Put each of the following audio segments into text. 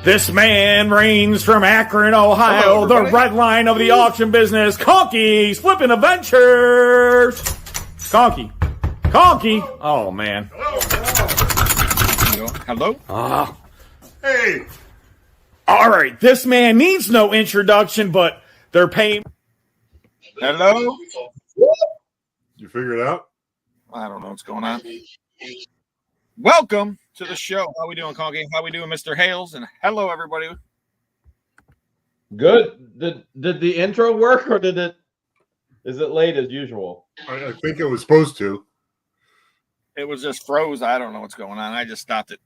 This man reigns from Akron, Ohio, the red line of the auction business. Conky's flipping adventures. Conky. Oh, man. Hello? Hey. All right. This man needs no introduction, but they're paying. Hello? Did you figure it out? I don't know what's going on. Welcome to the show. How we doing, Conky? How we doing, Mr. Hales? And hello, everybody. Good. Did the intro work, or is it late as usual? I think it was supposed to. It was just froze. I don't know what's going on. I just stopped it.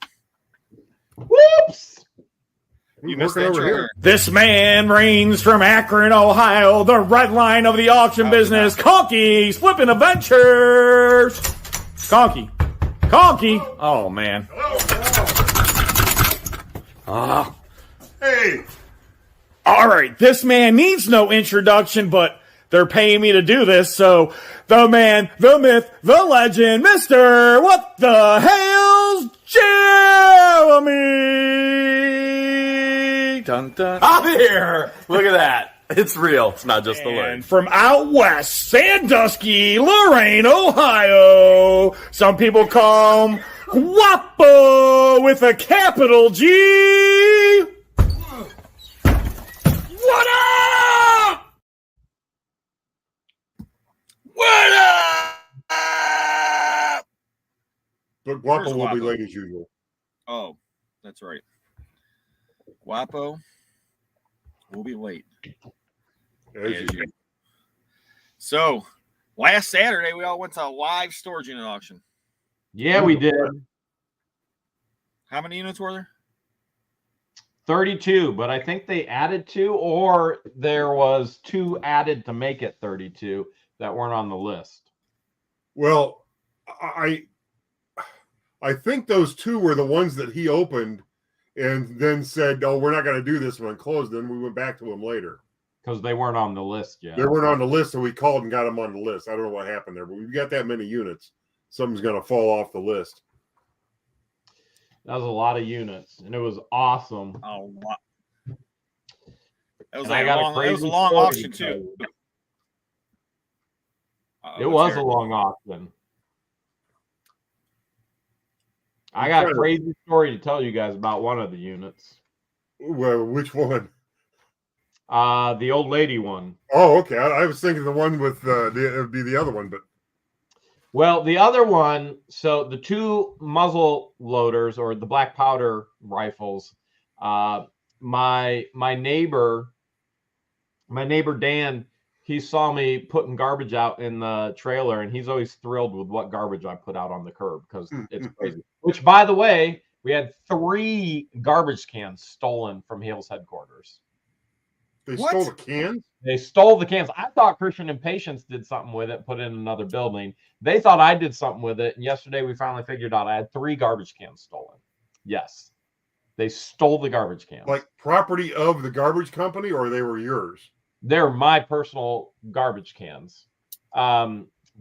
Whoops! You missed Working the over intro. here. This man reigns from Akron, Ohio, the red line of the auction business. Conky's flipping adventures. Conky. Oh, man. Hey. All right. This man needs no introduction, but they're paying me to do this. So the man, the myth, the legend, Mr. What the Hale's Jeremy. Dun, dun. I'm here. Look at that. It's real. It's not just the And word. from out west, Sandusky, Lorain, Ohio, some people call him Guapo with a capital G. What up? What up? But Guapo Where's will be Guapo? late as usual. Oh, that's right. Guapo will be late. As usual. So, last Saturday, we all went to a live storage unit auction. Yeah, we did. How many units were there? 32, but I think they added 2, or there was 2 added to make it 32 that weren't on the list. Well, I think those 2 were the ones that he opened and then said, "Oh, we're not going to do this one," closed. Then we went back to him later. Because they weren't on the list yet. They weren't on the list, so we called and got them on the list. I don't know what happened there, but we've got that many units. Something's going to fall off the list. That was a lot of units, and it was awesome. A lot. That was And like I got a it was crazy a long story auction to tell too. you. It was a long auction. I got a crazy story to tell you guys about one of the units. Well, which one? The old lady one. Oh, okay. I was thinking the one with it would be the other one, but Well, the other one, so the 2 muzzle loaders, or the black powder rifles, my neighbor Dan, he saw me putting garbage out in the trailer, and he's always thrilled with what garbage I put out on the curb because it's crazy. Which, by the way, we had 3 garbage cans stolen from Hale's headquarters. they What? stole the cans. They stole the cans. I thought Christian and Patience did something with it, put it in another building. They thought I did something with it. And yesterday we finally figured out I had 3 garbage cans stolen. Yes. They stole the garbage cans. Like property of the garbage company, or they were yours? They're my personal garbage cans.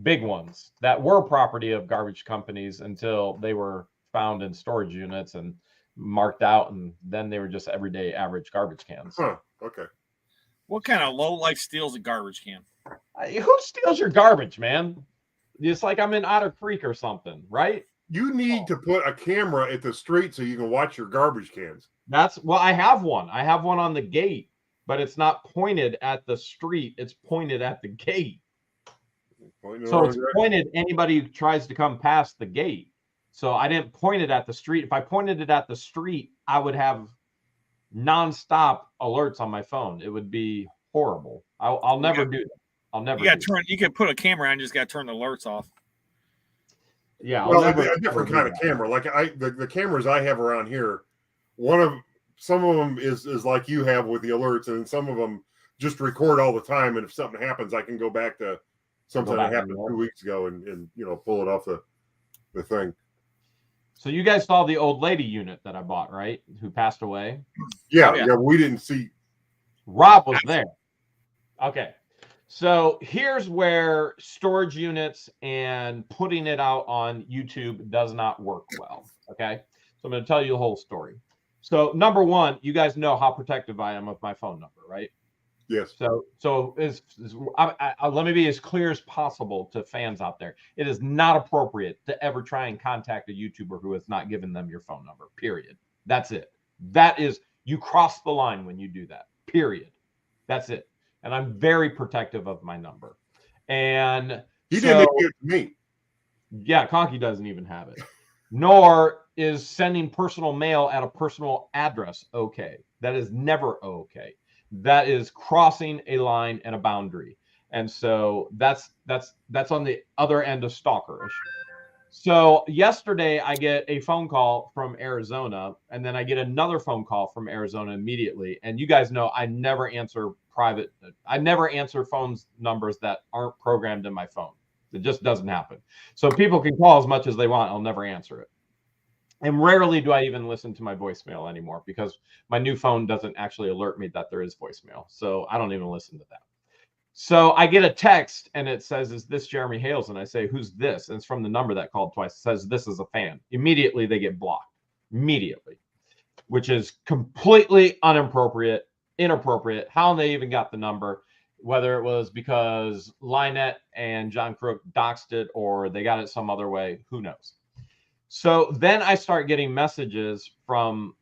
Big ones that were property of garbage companies until they were found in storage units and marked out. And then they were just everyday average garbage cans. Huh. Okay. What kind of low life steals a garbage can? Who steals your garbage, man? It's like I'm in Otter Creek or something, right? You need to put a camera at the street so you can watch your garbage cans. I have one. I have one on the gate, but it's not pointed at the street. It's pointed at the gate. So it's pointed anybody who tries to come past the gate. So I didn't point it at the street. If I pointed it at the street, I would have nonstop alerts on my phone. It would be horrible. I'll never do that. I'll never. You got to turn. You can put a camera on. You just got to turn the alerts off. Yeah, Well, a different kind of camera. Like the cameras I have around here, some of them is like you have with the alerts, and some of them just record all the time. And if something happens, I can go back to something that happened 2 weeks ago and pull it off the thing. So you guys saw the old lady unit that I bought, right? Who passed away? Yeah, Oh, yeah. yeah. We didn't see. Rob was there. Okay. So here's where storage units and putting it out on YouTube does not work well. Okay. So I'm going to tell you the whole story. So number one, you guys know how protective I am of my phone number, right? Yes. So let me be as clear as possible to fans out there. It is not appropriate to ever try and contact a YouTuber who has not given them your phone number, period. That's it. That is, you cross the line when you do that, period. That's it. And I'm very protective of my number. And he didn't give it to me. Yeah, Conky doesn't even have it. Nor is sending personal mail at a personal address okay. That is never okay. That is crossing a line and a boundary. And so that's on the other end of stalkerish. So yesterday I get a phone call from Arizona, and then I get another phone call from Arizona immediately. And you guys know I never answer phones numbers that aren't programmed in my phone. It just doesn't happen. So people can call as much as they want. I'll never answer it. And rarely do I even listen to my voicemail anymore because my new phone doesn't actually alert me that there is voicemail. So I don't even listen to that. So I get a text and it says, "Is this Jeremy Hales?" And I say, "Who's this?" And it's from the number that called twice. It says, "This is a fan." Immediately they get blocked. Immediately. Which is completely inappropriate. How they even got the number, whether it was because Lynette and John Crook doxed it or they got it some other way, who knows? So then I start getting messages from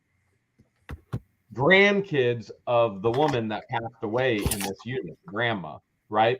grandkids of the woman that passed away in this unit, grandma, right?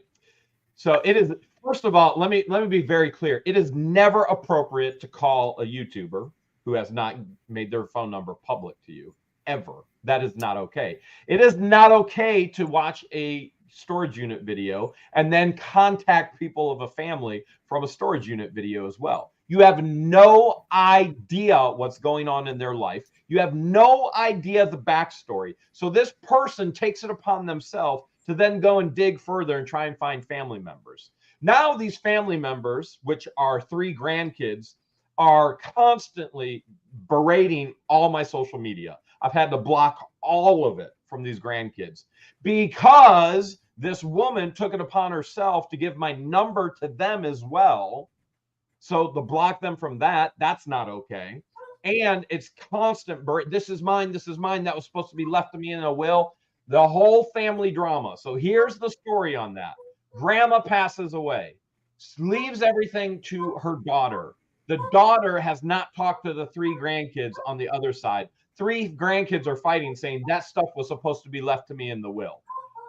So it is, first of all, let me be very clear. It is never appropriate to call a YouTuber who has not made their phone number public to you, ever. That is not okay. It is not okay to watch a storage unit video and then contact people of a family from a storage unit video as well. You have no idea what's going on in their life. You have no idea the backstory. So this person takes it upon themselves to then go and dig further and try and find family members. Now these family members, which are 3 grandkids, are constantly berating all my social media. I've had to block all of it from these grandkids because this woman took it upon herself to give my number to them as well. So to block them from that, that's not okay. And it's constant. This is mine. This is mine. That was supposed to be left to me in a will. The whole family drama. So here's the story on that. Grandma passes away, leaves everything to her daughter. The daughter has not talked to the 3 grandkids on the other side. 3 grandkids are fighting, saying that stuff was supposed to be left to me in the will.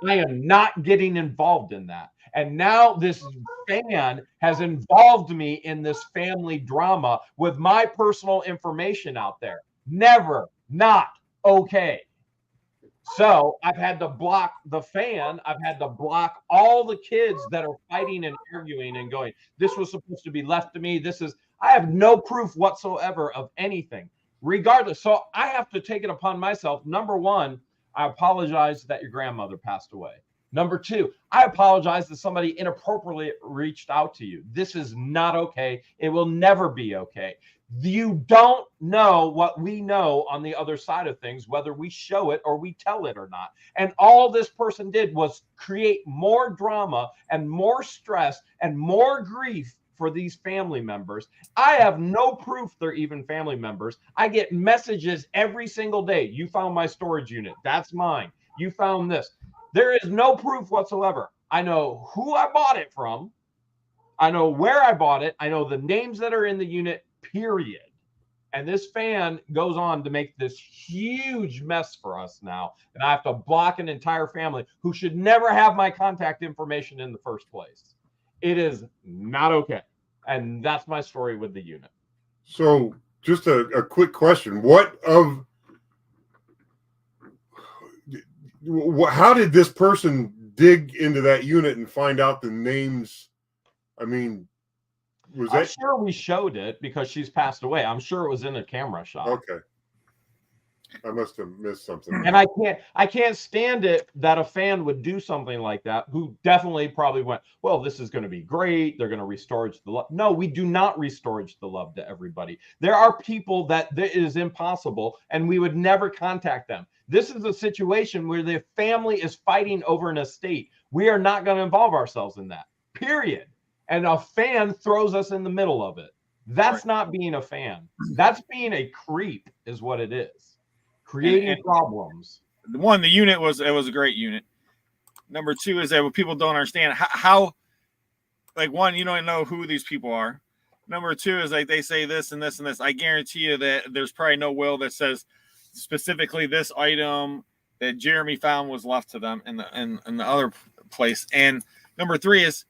I am not getting involved in that. And now this fan has involved me in this family drama with my personal information out there. Never, not okay. So I've had to block the fan. I've had to block all the kids that are fighting and arguing and going, this was supposed to be left to me. I have no proof whatsoever of anything, regardless. So I have to take it upon myself. Number one, I apologize that your grandmother passed away. Number 2, I apologize that somebody inappropriately reached out to you. This is not okay. It will never be okay. You don't know what we know on the other side of things, whether we show it or we tell it or not. And all this person did was create more drama and more stress and more grief for these family members. I have no proof they're even family members. I get messages every single day. You found my storage unit. That's mine. You found this. There is no proof whatsoever. I know who I bought it from. I know where I bought it. I know the names that are in the unit, period. And this fan goes on to make this huge mess for us now. And I have to block an entire family who should never have my contact information in the first place. It is not okay. And that's my story with the unit. So just a quick question. How did this person dig into that unit and find out the names? I mean, I'm sure we showed it because she's passed away. I'm sure it was in a camera shot. Okay. I must have missed something. And I can't stand it that a fan would do something like that, who definitely probably went, well, this is going to be great. They're going to restore the love. No, we do not restore the love to everybody. There are people that it is impossible, and we would never contact them. This is a situation where the family is fighting over an estate. We are not going to involve ourselves in that, period. And a fan throws us in the middle of it. That's not being a fan. That's being a creep is what it is. creating problems. The unit was a great unit. Number two is that what people don't understand how like, one, you don't know who these people are. Number two is like they say this and this and this. I guarantee you that there's probably no will that says specifically this item that Jeremy found was left to them in the other place. And number three is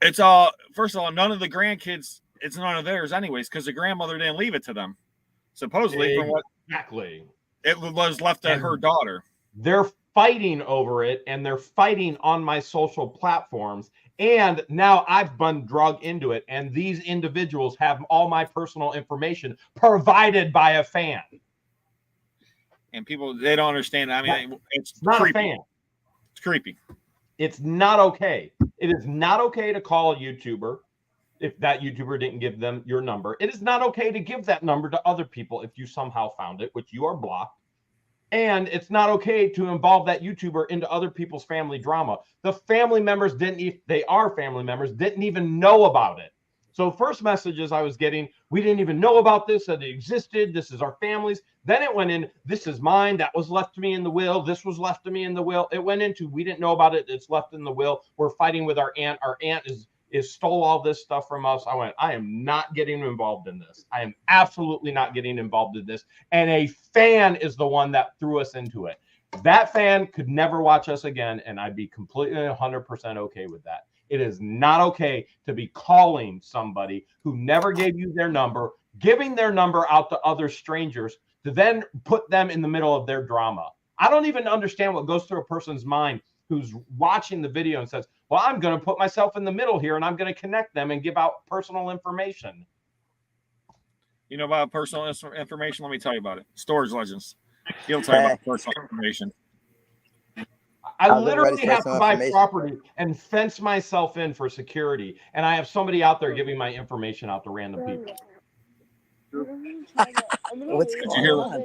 it's all, first of all, none of the grandkids, it's none of theirs anyways, because the grandmother didn't leave it to them. Supposedly, from what exactly it was left to her daughter. They're fighting over it, and they're fighting on my social platforms. And now I've been dragged into it, and these individuals have all my personal information provided by a fan. And people, they don't understand. I mean, it's not creepy. A fan. It's creepy. It's not okay. It is not okay to call a YouTuber if that YouTuber didn't give them your number. It is not okay to give that number to other people if you somehow found it, which you are blocked. And it's not okay to involve that YouTuber into other people's family drama. The family members they are family members, didn't even know about it. So first messages I was getting, we didn't even know about this, that it existed. This is our family's. Then it went in, this is mine. That was left to me in the will. This was left to me in the will. It went into, we didn't know about it. It's left in the will. We're fighting with our aunt. Our aunt is stole all this stuff from us. I went, I am not getting involved in this. I am absolutely not getting involved in this. And a fan is the one that threw us into it. That fan could never watch us again, and I'd be completely 100% okay with that. It is not okay to be calling somebody who never gave you their number, giving their number out to other strangers to then put them in the middle of their drama. I don't even understand what goes through a person's mind who's watching the video and says, well, I'm going to put myself in the middle here and I'm going to connect them and give out personal information. You know about personal information? Let me tell you about it. Storage Legends. He'll tell you about personal information. I literally have to buy property and fence myself in for security. And I have somebody out there giving my information out to random people. What's going on?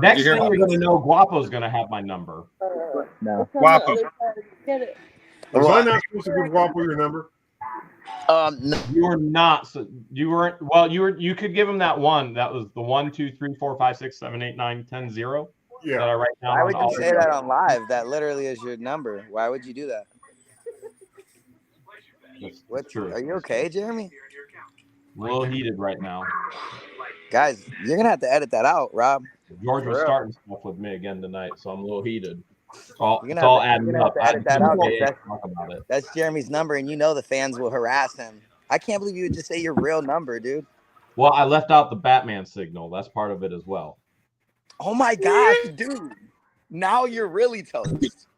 Next thing you're going to know, Guapo's going to have my number. No. Guapo. Was I not supposed to give Guapo your number? No. You were not. So you weren't. Well, you were. You could give him that one. That was the 1, 2, 3, 4, 5, 6, 7, 8, 9, 10, 0. Yeah. That I write down. Why would you say that on live? That literally is your number. Why would you do that? What's true? Are you okay, Jeremy? A little heated right now. Guys, you're gonna have to edit that out, Rob. George was starting stuff with me again tonight, so I'm a little heated. It's all You're gonna adding have up. to edit that out. Talk about it. That's Jeremy's number, and you know the fans will harass him. I can't believe you would just say your real number, dude. Well, I left out the Batman signal. That's part of it as well. Oh my gosh, dude! Now you're really toast.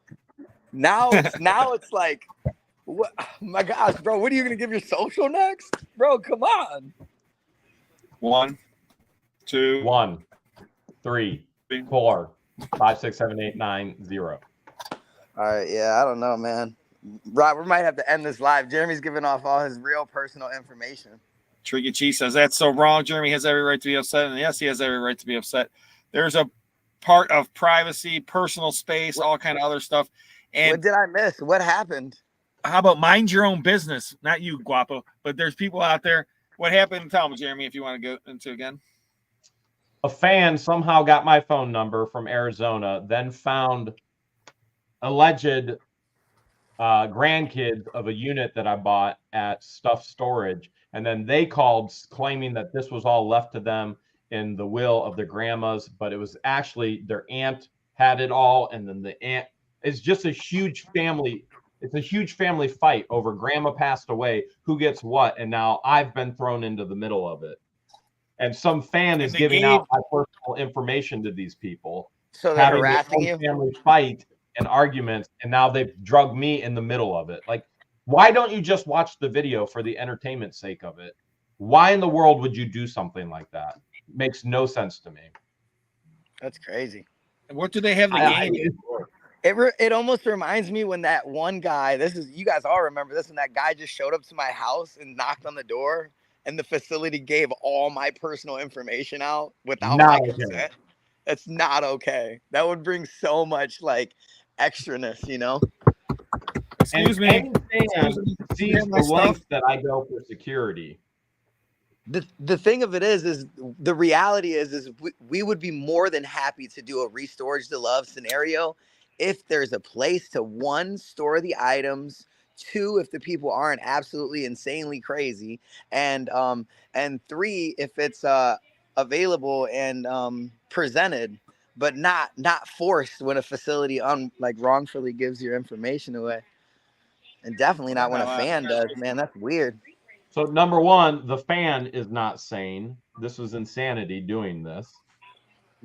Now it's like, what? Oh my gosh, bro! What are you gonna give your social next, bro? Come on. 1, 2, 1, 3, 4, 5, 6, 7, 8, 9, 0. All right, yeah, I don't know, man. Rob, we might have to end this live. Jeremy's giving off all his real personal information. Tricky Cheese says that's so wrong. Jeremy has every right to be upset, and yes, he has every right to be upset. There's a part of privacy, personal space, all kind of other stuff. And what did I miss? What happened? how about mind your own business? Not you, Guapo, but there's people out there. What happened? Tell me, Jeremy, if you want to go into again. A fan somehow got my phone number from Arizona, then found alleged grandkids of a unit that I bought at Stuff Storage. And then they called claiming that this was all left to them in the will of their grandmas, but it was actually their aunt had it all. And then the aunt, it's just a huge family. It's a huge family fight over grandma passed away, who gets what. And now I've been thrown into the middle of it. And some fan is giving out my personal information to these people. So they're harassing you? Family fight and arguments, and now they've drugged me in the middle of it. Like, why don't you just watch the video for the entertainment sake of it? Why in the world would you do something like that? It makes no sense to me. That's crazy. And what do they have the game? It almost reminds me when that one guy, you guys all remember this, when that guy just showed up to my house and knocked on the door, and the facility gave all my personal information out without my consent. That's not okay. That would bring so much like extraness, you know. Excuse me. Sees the length that I go for security. the thing of it is the reality is we would be more than happy to do a restorage to love scenario if there's a place to, one, store the items, two, if the people aren't absolutely insanely crazy, and three, if it's available and presented, but not forced when a facility wrongfully gives your information away. And definitely not when a fan does, man. That's weird. So number one, the fan is not sane. This was insanity doing this.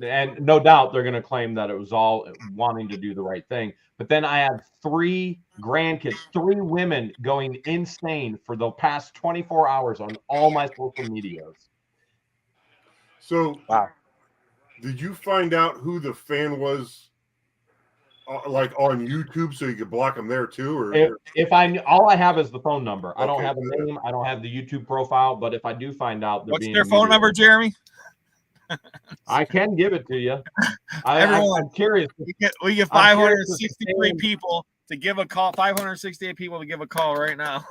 And no doubt they're going to claim that it was all wanting to do the right thing. But then I had 3 grandkids, 3 women going insane for the past 24 hours on all my social medias. So, wow. Did you find out who the fan was, like on YouTube, so you could block them there too? Or if I all I have is the phone number. I don't have a name. I don't have the YouTube profile. But if I do find out, what's their phone number, Jeremy? I can give it to you. I'm curious. We get 563 people to give a call. 568 people to give a call right now.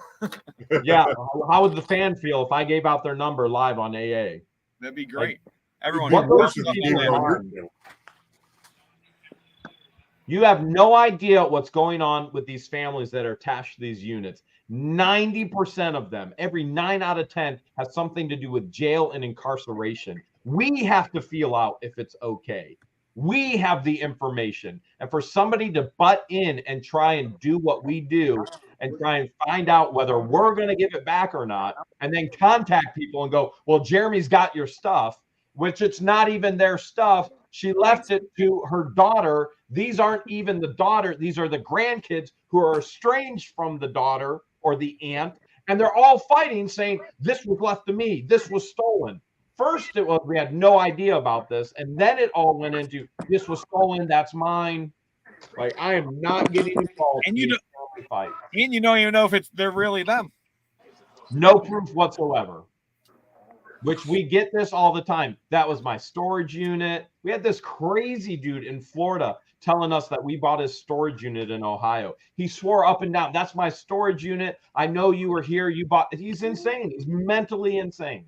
Yeah. How would the fan feel if I gave out their number live on AA? That'd be great. Everyone. You have no idea what's going on with these families that are attached to these units. 90% of them, every 9 out of 10, has something to do with jail and incarceration. We have to feel out if it's okay. We have the information. And for somebody to butt in and try and do what we do and try and find out whether we're going to give it back or not, and then contact people and go, well, Jeremy's got your stuff, which it's not even their stuff. She left it to her daughter. These aren't even the daughter. These are the grandkids who are estranged from the daughter or the aunt. And they're all fighting, saying, this was left to me. This was stolen. First, it was we had no idea about this. And then it all went into, this was stolen. That's mine. Like, I am not getting involved. And you don't even know if they're really them. No proof whatsoever. Which we get this all the time. That was my storage unit. We had this crazy dude in Florida telling us that we bought his storage unit in Ohio. He swore up and down, that's my storage unit. I know you were here. You bought. He's insane. He's mentally insane.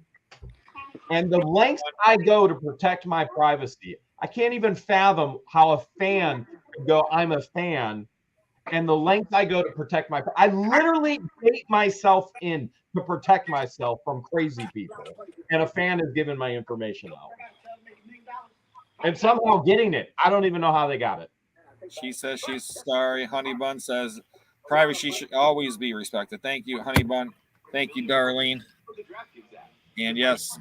And the lengths I go to protect my privacy, I can't even fathom how a fan could go, I'm a fan. And the length I go to protect I literally bait myself in to protect myself from crazy people. And a fan is giving my information out. And somehow getting it. I don't even know how they got it. She says she's sorry. Honey Bun says privacy should always be respected. Thank you, Honey Bun. Thank you, Darlene. And yes,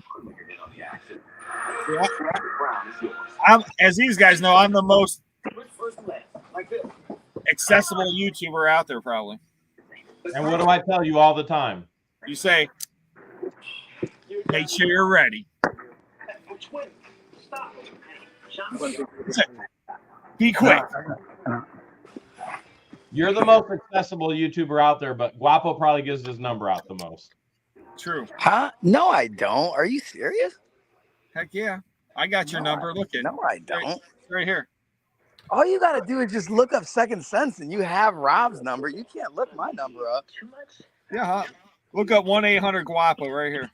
as these guys know, I'm the most accessible YouTuber out there, probably. And what do I tell you all the time? You say, make sure you're ready. Be quick. You're the most accessible YouTuber out there, but Guapo probably gives his number out the most. True. Huh? No, I don't. Are you serious? Heck yeah. I got your number. Look at it. No, I don't. Right here. All you got to do is just look up Second Sense and you have Rob's number. You can't look my number up. Yeah. Huh? Look up 1-800-GUAPO right here.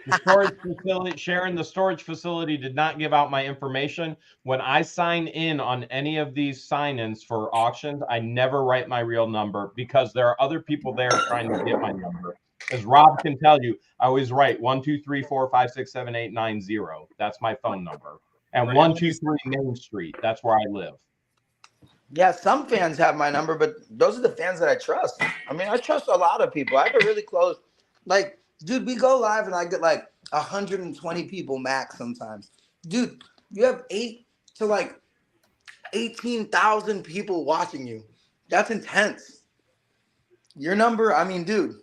The storage facility, Sharon, the storage facility did not give out my information. When I sign in on any of these sign-ins for auctions, I never write my real number because there are other people there trying to get my number. As Rob can tell you, I always write 1, 2, 3, 4, 5, 6, 7, 8, 9, 0. That's my phone number. And 1, 2, 3 Main Street. That's where I live. Yeah, some fans have my number, but those are the fans that I trust. I mean, I trust a lot of people. I have a really close, like, dude, we go live and I get like 120 people max sometimes. Dude, you have 8 to like 18,000 people watching you. That's intense. Your number, I mean, dude,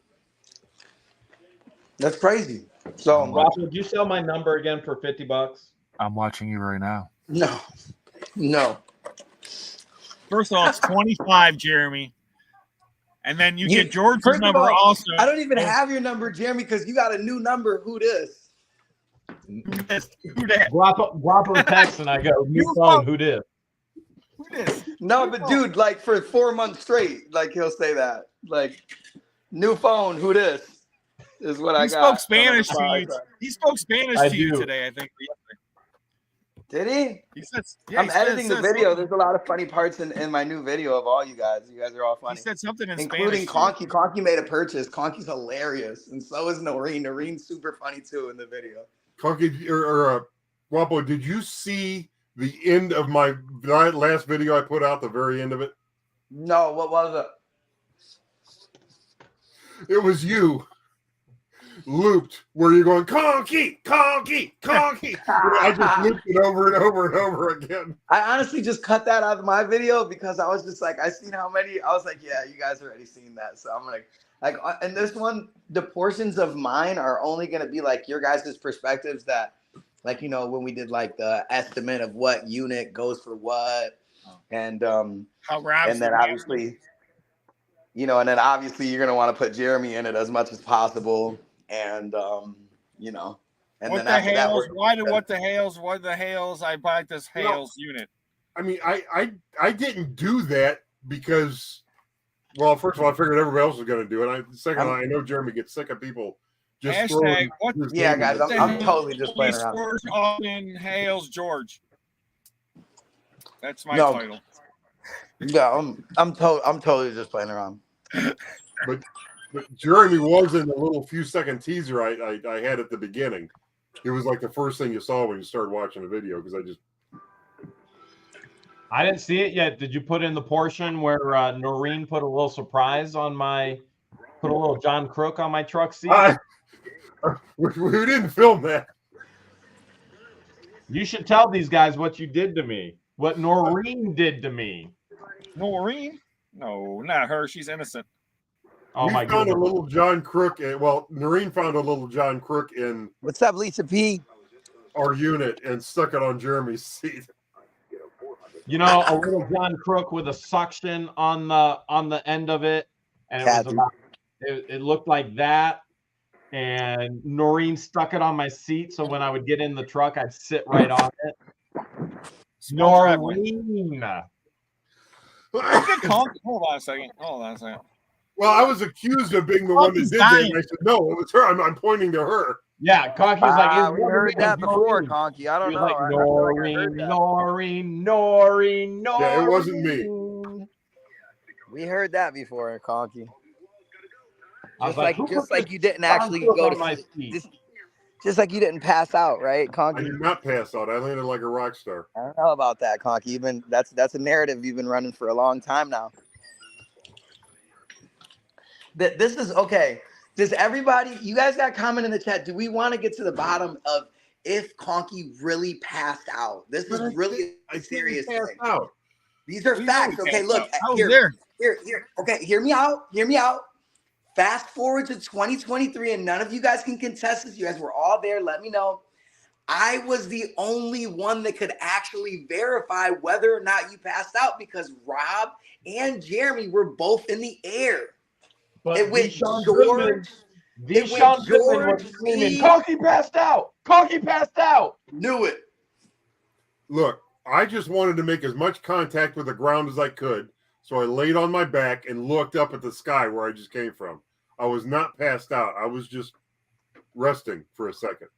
that's crazy. So, Rob, would you sell my number again for $50? I'm watching you right now. No. First of all, it's 25, Jeremy. And then you get George's number all, also. I don't even have your number, Jeremy, because you got a new number. Who this? Who that? Guapo text and I go, new phone, who this? Who this? No, but dude, like for 4 months straight, like he'll say that. Like, new phone, who this? Is what I He got. spoke Spanish to you. He spoke Spanish to you today, I think. Did he? He said, yeah, I'm editing the video. There's a lot of funny parts in my new video of all you guys. You guys are all funny. He said something in including Spanish. Conky. Conky made a purchase. Conky's hilarious, and so is Noreen. Noreen's super funny too in the video. Conky or Guapo, did you see the end of my last video I put out? The very end of it. No, what was it? It was you. Looped where you're going Conky, Conky, Conky. I just looped it over and over and over again. I honestly just cut that out of my video because I was just like, I seen how many. I was like, yeah, you guys already seen that, so I'm like, and this one, the portions of mine are only gonna be like your guys' perspectives. That, like, you know, when we did like the estimate of what unit goes for what, and how Rob's and then obviously, you know, and then obviously you're gonna want to put Jeremy in it as much as possible. And you know, and what then the after Hales? that, Why the Hales? I bought this Hales unit. I mean, I didn't do that because, well, first of all, I figured everybody else was going to do it. Second, I know Jeremy gets sick of people just hashtag what? Yeah, guys, I'm totally just playing around. In Hales George. That's my title. Yeah, I'm totally just playing around. But Jeremy was in the little few second teaser I had at the beginning. It was like the first thing you saw when you started watching the video because I didn't see it yet. Did you put in the portion where Noreen put a little surprise on put a little John Crook on my truck seat? We didn't film that. You should tell these guys what you did to me. What Noreen did to me. Noreen? No, not her. She's innocent. Oh, we my found goodness. a little John Crook. Noreen found a little John Crook in. What's up, Lisa P? Our unit and stuck it on Jeremy's seat. You know, a little John Crook with a suction on the end of it, and it looked like that. And Noreen stuck it on my seat, so when I would get in the truck, I'd sit right on it. Noreen. Hold on a second. Well, I was accused of being the one that did that. And I said, no, it was her. I'm pointing to her. Yeah, Conky's like, we heard that before, Conky. I don't know. Like, Noreen. Yeah, it wasn't me. We heard that before, Conky. Just like you didn't actually go to my seat. Just like you didn't pass out, right, Conky? I did not pass out. I landed like a rock star. I don't know about that, Conky. That's a narrative you've been running for a long time now. This is okay. Does everybody, you guys got a comment in the chat? Do we want to get to the bottom of if Conky really passed out? This is really a serious thing. Out. These are facts. Okay, look. Here. Okay, hear me out. Fast forward to 2023, and none of you guys can contest this. You guys were all there. Let me know. I was the only one that could actually verify whether or not you passed out because Rob and Jeremy were both in the air. But it went Deshaun George. Conky passed out. Conky passed out. Knew it. Look, I just wanted to make as much contact with the ground as I could. So I laid on my back and looked up at the sky where I just came from. I was not passed out. I was just resting for a second.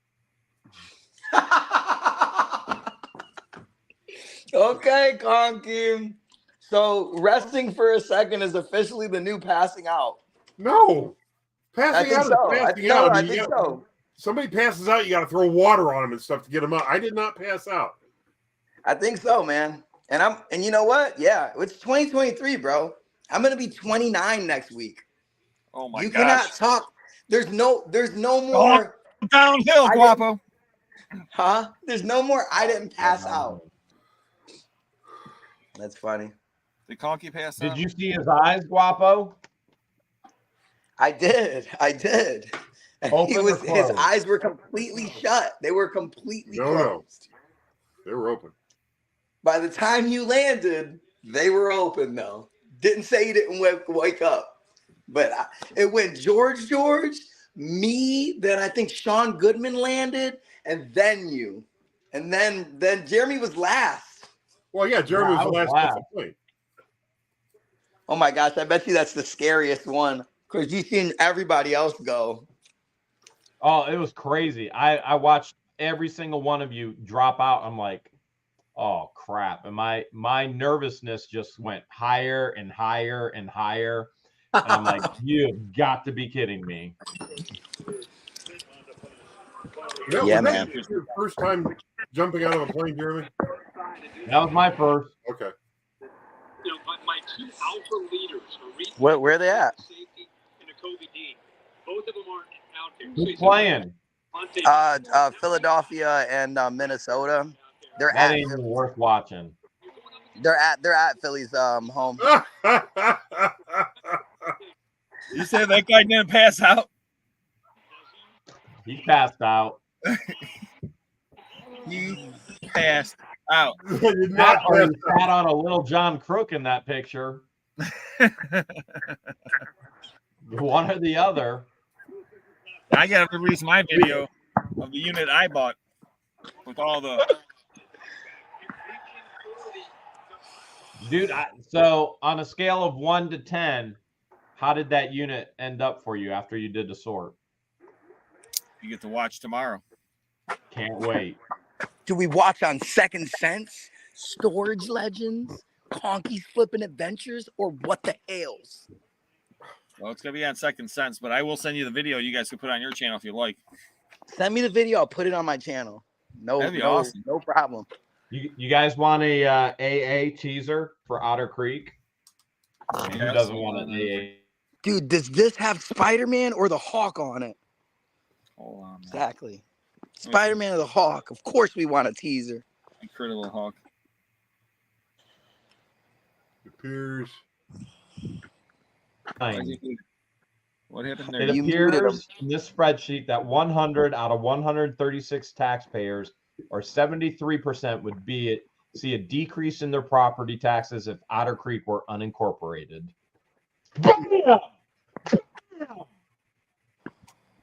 Okay, Conky. So resting for a second is officially the new passing out. No. Passing out is passing out. I think so. Somebody passes out, you got to throw water on them and stuff to get them out. I did not pass out. I think so, man. And you know what? Yeah, it's 2023, bro. I'm gonna be 29 next week. Oh my god. You cannot talk. There's no more downhill, Guapo. There's no more I didn't pass out. That's funny. Did Conky pass out? Did you see his eyes, Guapo? I did. His eyes were completely shut. They were completely closed. They were open. By the time you landed, they were open, though. Didn't say you didn't wake up. But it went George, me, then I think Sean Goodman landed, and then you. And then Jeremy was last. Well, yeah, Jeremy was the last point. Oh, my gosh. I bet you that's the scariest one because you've seen everybody else go. Oh, it was crazy. I watched every single one of you drop out. I'm like, oh crap. And my nervousness just went higher and higher and higher. And I'm like, you've got to be kidding me. Yeah, man. Your first time jumping out of a plane, Jeremy? That was my first. Okay. My two alpha leaders Where are they at? Both of them aren't out there. Who's playing? Philadelphia and Minnesota. They're That at ain't even worth watching. they're at Philly's home. You said that guy didn't pass out? He passed out. He passed out. That or he sat on a little John Crook in that picture. One or the other. I gotta release my video of the unit I bought with all the. Dude, so on a scale of 1 to 10, how did that unit end up for you after you did the sort? You get to watch tomorrow. Can't wait. Do we watch on Second Sense, Storage Legends, Conky's Flippin' Adventures, or What the Hales? Well, it's gonna be on Second Sense, but I will send you the video. You guys can put it on your channel if you like. Send me the video. I'll put it on my channel. That'd be awesome. No problem. You guys want a AA teaser for Otter Creek? Who doesn't want an AA? Dude, does this have Spider-Man or the Hawk on it? Hold on. Exactly. Spider-Man or the Hawk. Of course we want a teaser. Incredible Hawk. Appears. What happened It there? appears in this spreadsheet that 100 out of 136 taxpayers, or 73%, would see a decrease in their property taxes if Otter Creek were unincorporated. Bam! Bam!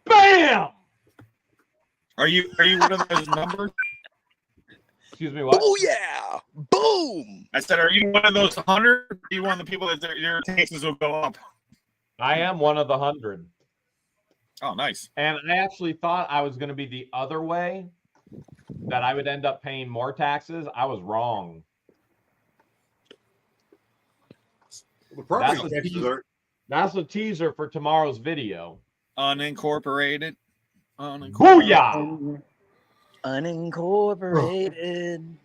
Bam! Are you one of those numbers? Excuse me, what? Oh yeah! Boom! I said, are you one of those 100? Are you one of the people that your taxes will go up? I am one of the 100. Oh, nice. And I actually thought I was going to be the other way, that I would end up paying more taxes. I was wrong. The property taxes are. That's a teaser for tomorrow's video. Unincorporated. Booyah! Unincorporated.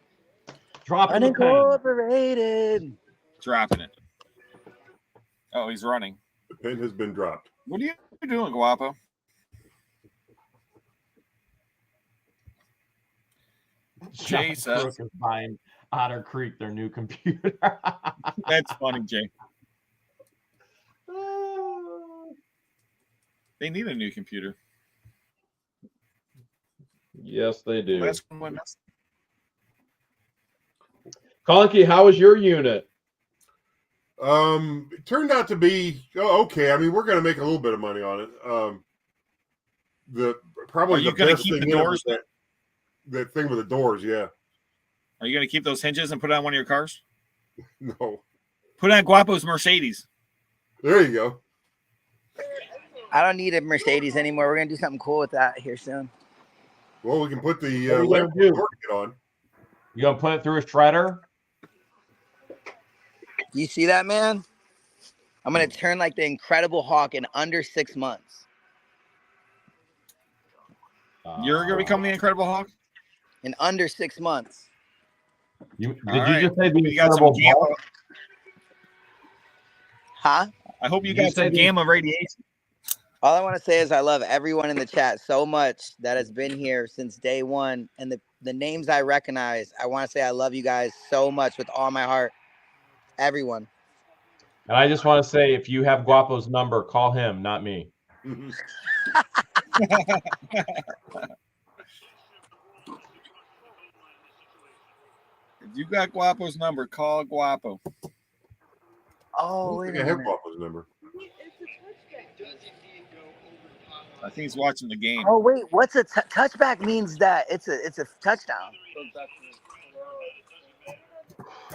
Dropping the pen. Unincorporated. Dropping it. Oh, he's running. The pin has been dropped. What are you doing, Guapo? Jay says is buying Otter Creek their new computer. that's funny, Jay. They need a new computer. Yes, they do. Last one went missing. Conky, how was your unit? It turned out to be okay. I mean, we're going to make a little bit of money on it. Are you going to keep the doors? That thing with the doors, yeah. Are you going to keep those hinges and put it on one of your cars? No. Put it on Guapo's Mercedes. There you go. I don't need a Mercedes anymore. We're gonna do something cool with that here soon. Well, we can put the What are you gonna do? on. You gonna put it through a shredder? You see that, man? I'm gonna turn like the Incredible Hawk in under 6 months. You're going to become the Incredible Hawk? In under 6 months. Did you just say the you got some Incredible gamma? Huh? I hope you got some gamma radiation. All I want to say is I love everyone in the chat so much that has been here since day one. And the names I recognize, I want to say I love you guys so much with all my heart. Everyone. And I just want to say, if you have Guapo's number, call him, not me. If you got Guapo's number, call Guapo. Oh, I wait think I a have minute. Waffle's number. I think he's watching the game. Oh, wait. What's a touchback means that it's a touchdown.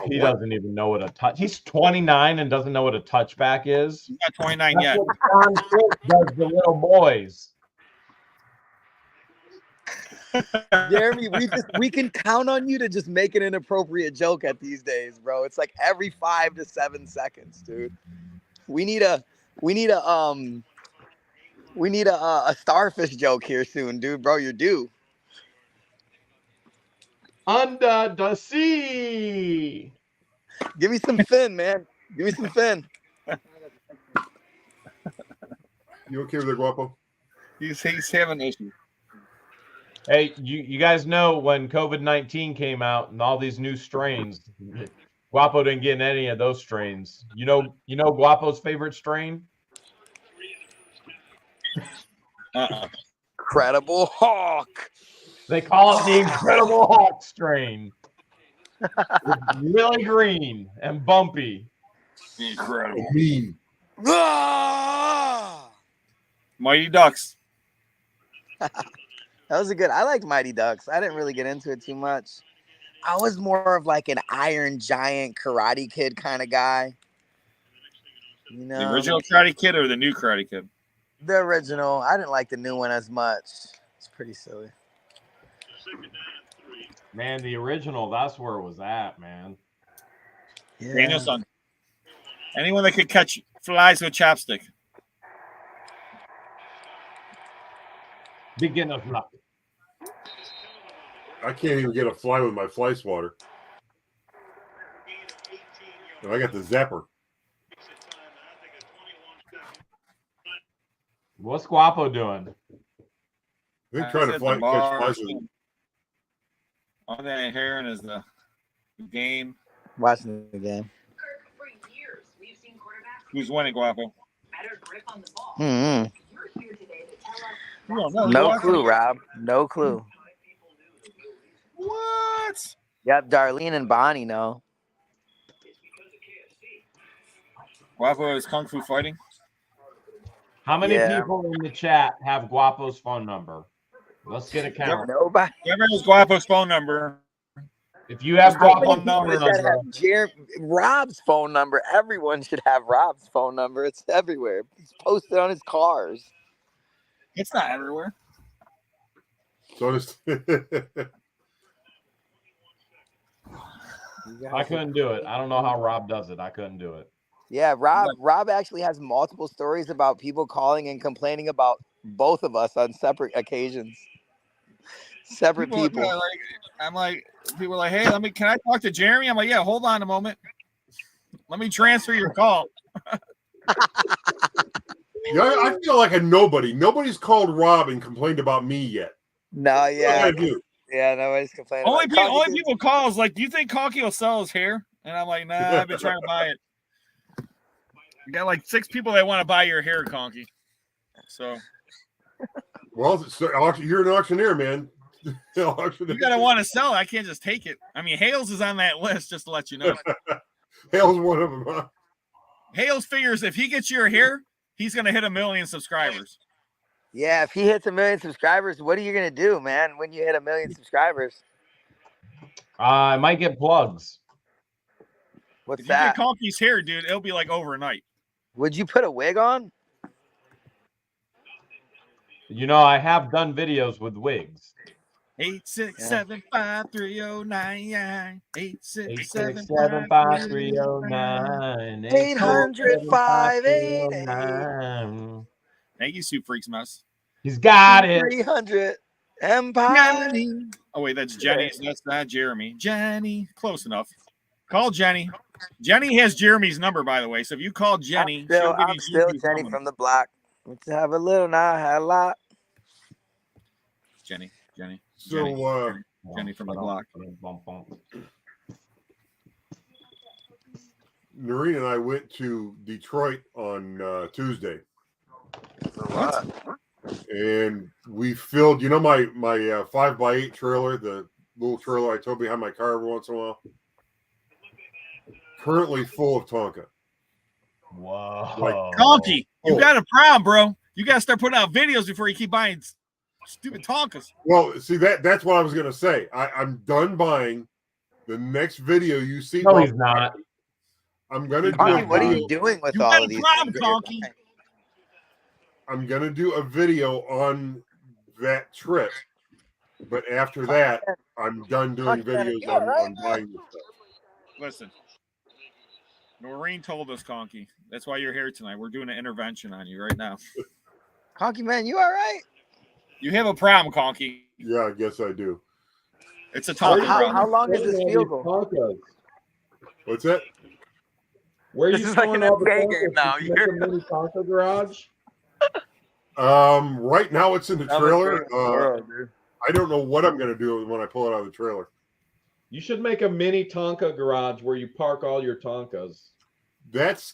He doesn't even know what a touch. He's 29 and doesn't know what a touchback is. He's not 29 That's yet. what John Crook does to little boys. Jeremy, we can count on you to just make an inappropriate joke at these days, bro. It's like every 5 to 7 seconds, dude. We need a starfish joke here soon, dude. Bro, you're due. Under the sea. Give me some fin, man. Give me some fin. You okay with that, Guapo? He's having issues. Hey, you guys know when COVID-19 came out and all these new strains, Guapo didn't get any of those strains. You know Guapo's favorite strain? Incredible Hawk. They call it the Incredible Hulk strain. It's really green and bumpy. Incredible. Mean. Ah! Mighty Ducks. That was a good. I liked Mighty Ducks. I didn't really get into it too much. I was more of like an Iron Giant Karate Kid kind of guy. You know, The original Karate Kid or the new Karate Kid? the original. I didn't like the new one as much. It's pretty silly. Man, the original, that's where it was at, man. Yeah. Danielson. Anyone that could catch flies with chapstick. Beginner's luck. I can't even get a fly with my fly swatter. And I got the zapper. What's Guapo doing? They're trying to catch flies with. All that hearing is the game. Watching the game. Who's winning, Guapo? Mm-hmm. No No clue, Rob. No clue. What? Yep, Darlene and Bonnie know. Guapo is Kung Fu fighting. How many Yeah. people in the chat have Guapo's phone number? Let's get a count. Nobody. Whoever has Guapo's phone number. If you have How many Guapo's people phone that number, have Rob's phone number? Everyone should have Rob's phone number. It's everywhere. He's posted on his cars. It's not everywhere. So just I couldn't do it. I don't know how Rob does it. I couldn't do it. Yeah, Rob actually has multiple stories about people calling and complaining about both of us on separate occasions. Separate people. Are like, I'm like, people are like, hey, can I talk to Jeremy? I'm like, yeah, hold on a moment. Let me transfer your call. Yeah, I feel like a nobody. Nobody's called Rob and complained about me yet. No, yeah. I do. Yeah, nobody's complaining. Only about people call is like, do you think Conky will sell his hair? And I'm like, nah, I've been trying to buy it. You got like 6 people that want to buy your hair, Conky. So, Well, you're an auctioneer, man. you gotta want to sell it. I can't just take it. I mean, Hales is on that list, just to let you know. Hale's one of them, huh? Hales figures if he gets your hair, he's gonna hit 1 million subscribers. Yeah, if he hits 1 million subscribers, what are you gonna do, man? When you hit 1 million subscribers? I might get plugs. What's If that? you get Conky's hair, dude, it'll be like overnight. Would you put a wig on? You know, I have done videos with wigs. 8675309. 8675309. 800-588. Thank you, Soup Freaks Mess. He's got it. 300 Empire. Oh wait, that's Jenny. That's not Jeremy. Jenny, close enough. Call Jenny. Jenny has Jeremy's number, by the way. So if you call Jenny, I'm still Jenny from the block. Let's have a little now, have a lot. Jenny. So, Jenny from the block. Noreen and I went to Detroit on Tuesday. What? And we filled, my 5x8 trailer, the little trailer I tow behind my car every once in a while. Currently full of Tonka. Whoa. Conky, you got a problem, bro. You got to start putting out videos before you keep buying stupid Tonkas. Well, see, that's what I was going to say. I'm done buying. The next video you see. No, he's not. I'm going to do Conky, what are you doing with all of these? Problem, Conky. I'm going to do a video on that trip But after that, I'm done doing videos on buying this stuff. Listen, Noreen told us, Conky. That's why you're here tonight. We're doing an intervention on you right now. Conky, man, you all right? You have a problem, Conky. Yeah, I guess I do. It's a talking problem. How long is this field goal? What's that? Where are This you is like storing an all the NBA Tonkas? game now. Did you make a mini Tonka garage? Right now it's in the trailer. I don't know what I'm going to do when I pull it out of the trailer. You should make a mini Tonka garage where you park all your Tonkas. That's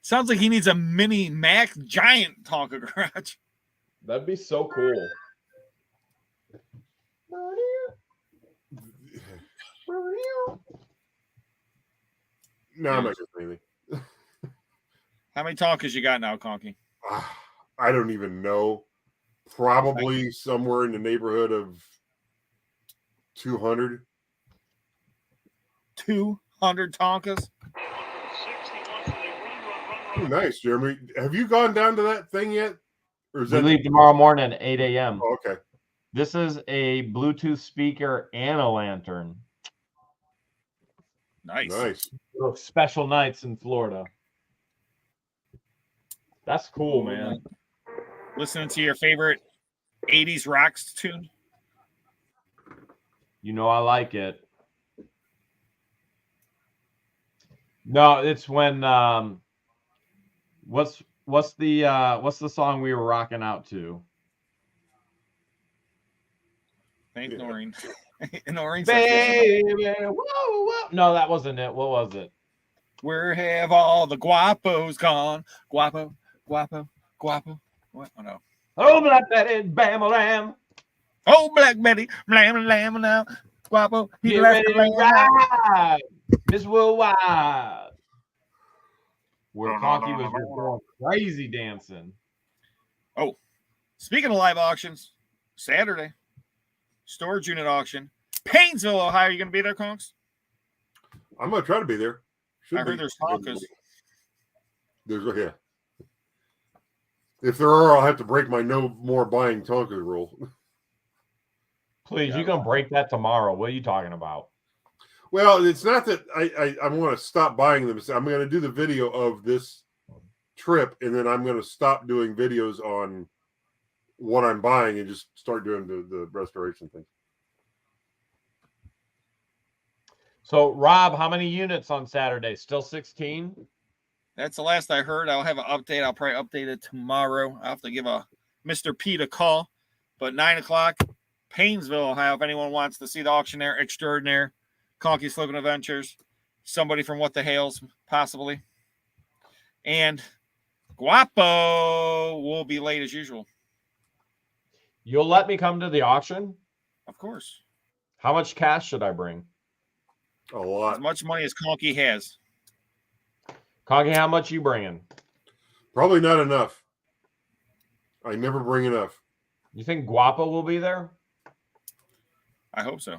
Sounds like he needs a mini Mac giant Tonka garage. That'd be so cool. no, I'm not going to say anything. How many Tonkas you got now, Conky? I don't even know. Probably somewhere in the neighborhood of 200. 200 Tonkas? Oh, nice, Jeremy. Have you gone down to that thing yet? Or is We that leave tomorrow morning at 8 a.m. Oh, okay. This is a Bluetooth speaker and a lantern. Nice. Special nights in Florida. That's cool, man. Listening to your favorite 80s rocks tune? You know I like it. No, it's when what's the song we were rocking out to? Thank Noreen. Noreen said, Baby, whoa, whoa. No, that wasn't it. What was it? where have all the guapos gone? Guapo, guapo, guapo. What? Oh, no. Oh, Black Betty, bam, lamb. Oh, Black Betty, lamb, lamb, now. Guapo, he Get left ready the to ride. Miss Worldwide. Where Conky was just going crazy dancing. Oh, speaking of live auctions, Saturday, storage unit auction, Paynesville, Ohio. Are you going to be there, Conks? I'm going to try to be there. I heard there's Tonkas. Yeah. If there are, I'll have to break my no more buying Tonka rule. Please, you can break that tomorrow. What are you talking about? Well, it's not that I want to stop buying them. I'm going to do the video of this trip, and then I'm going to stop doing videos on what I'm buying and just start doing the restoration thing. So, Rob, how many units on Saturday? Still 16? That's the last I heard. I'll have an update. I'll probably update it tomorrow. I'll have to give Mr. Pete a call. But 9 o'clock, Paynesville, Ohio. If anyone wants to see the Auctioneer Extraordinaire, Conky's Flipping Adventures, somebody from What the Hales, possibly. And Guapo will be late as usual. You'll let me come to the auction? Of course. How much cash should I bring? A lot. As much money as Conky has. Conky, how much you bringing? Probably not enough. I never bring enough. You think Guapo will be there? I hope so.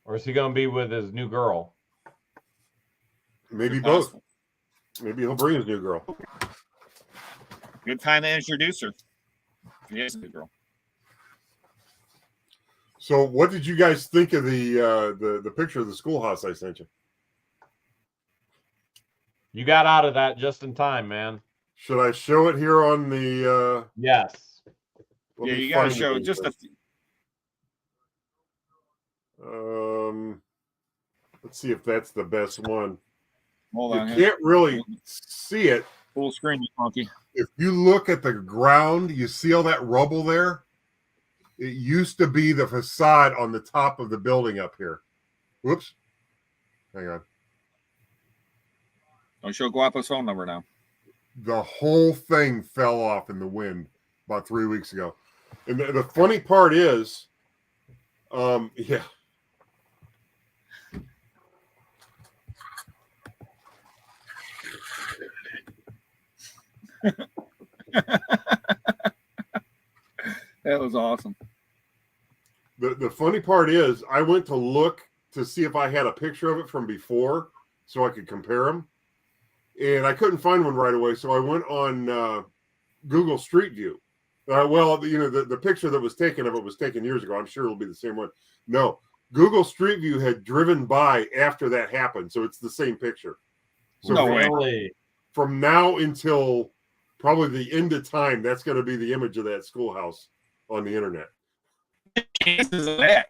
Or is he going to be with his new girl? Maybe both. Maybe he'll bring his new girl. Good time to introduce her. He is a new girl. So, what did you guys think of the picture of the schoolhouse I sent you? You got out of that just in time, man. Should I show it here on the? Yes. Yeah, you got to show just a. Let's see if that's the best one. Hold on. You can't really see it. Full screen, Conky. If you look at the ground, you see all that rubble there? It used to be the facade on the top of the building up here. Whoops. Hang on. Don't show Guapo's phone number now. The whole thing fell off in the wind about 3 weeks ago. And the funny part is, yeah. That was awesome. The funny part is, I went to look to see if I had a picture of it from before so I could compare them. And I couldn't find one right away. So I went on Google Street View. Well, you know, the picture that was taken of it was taken years ago. I'm sure it'll be the same one. No, Google Street View had driven by after that happened, so it's the same picture. So No way. Really? from now until probably the end of time, that's going to be the image of that schoolhouse on the internet. Chances of that?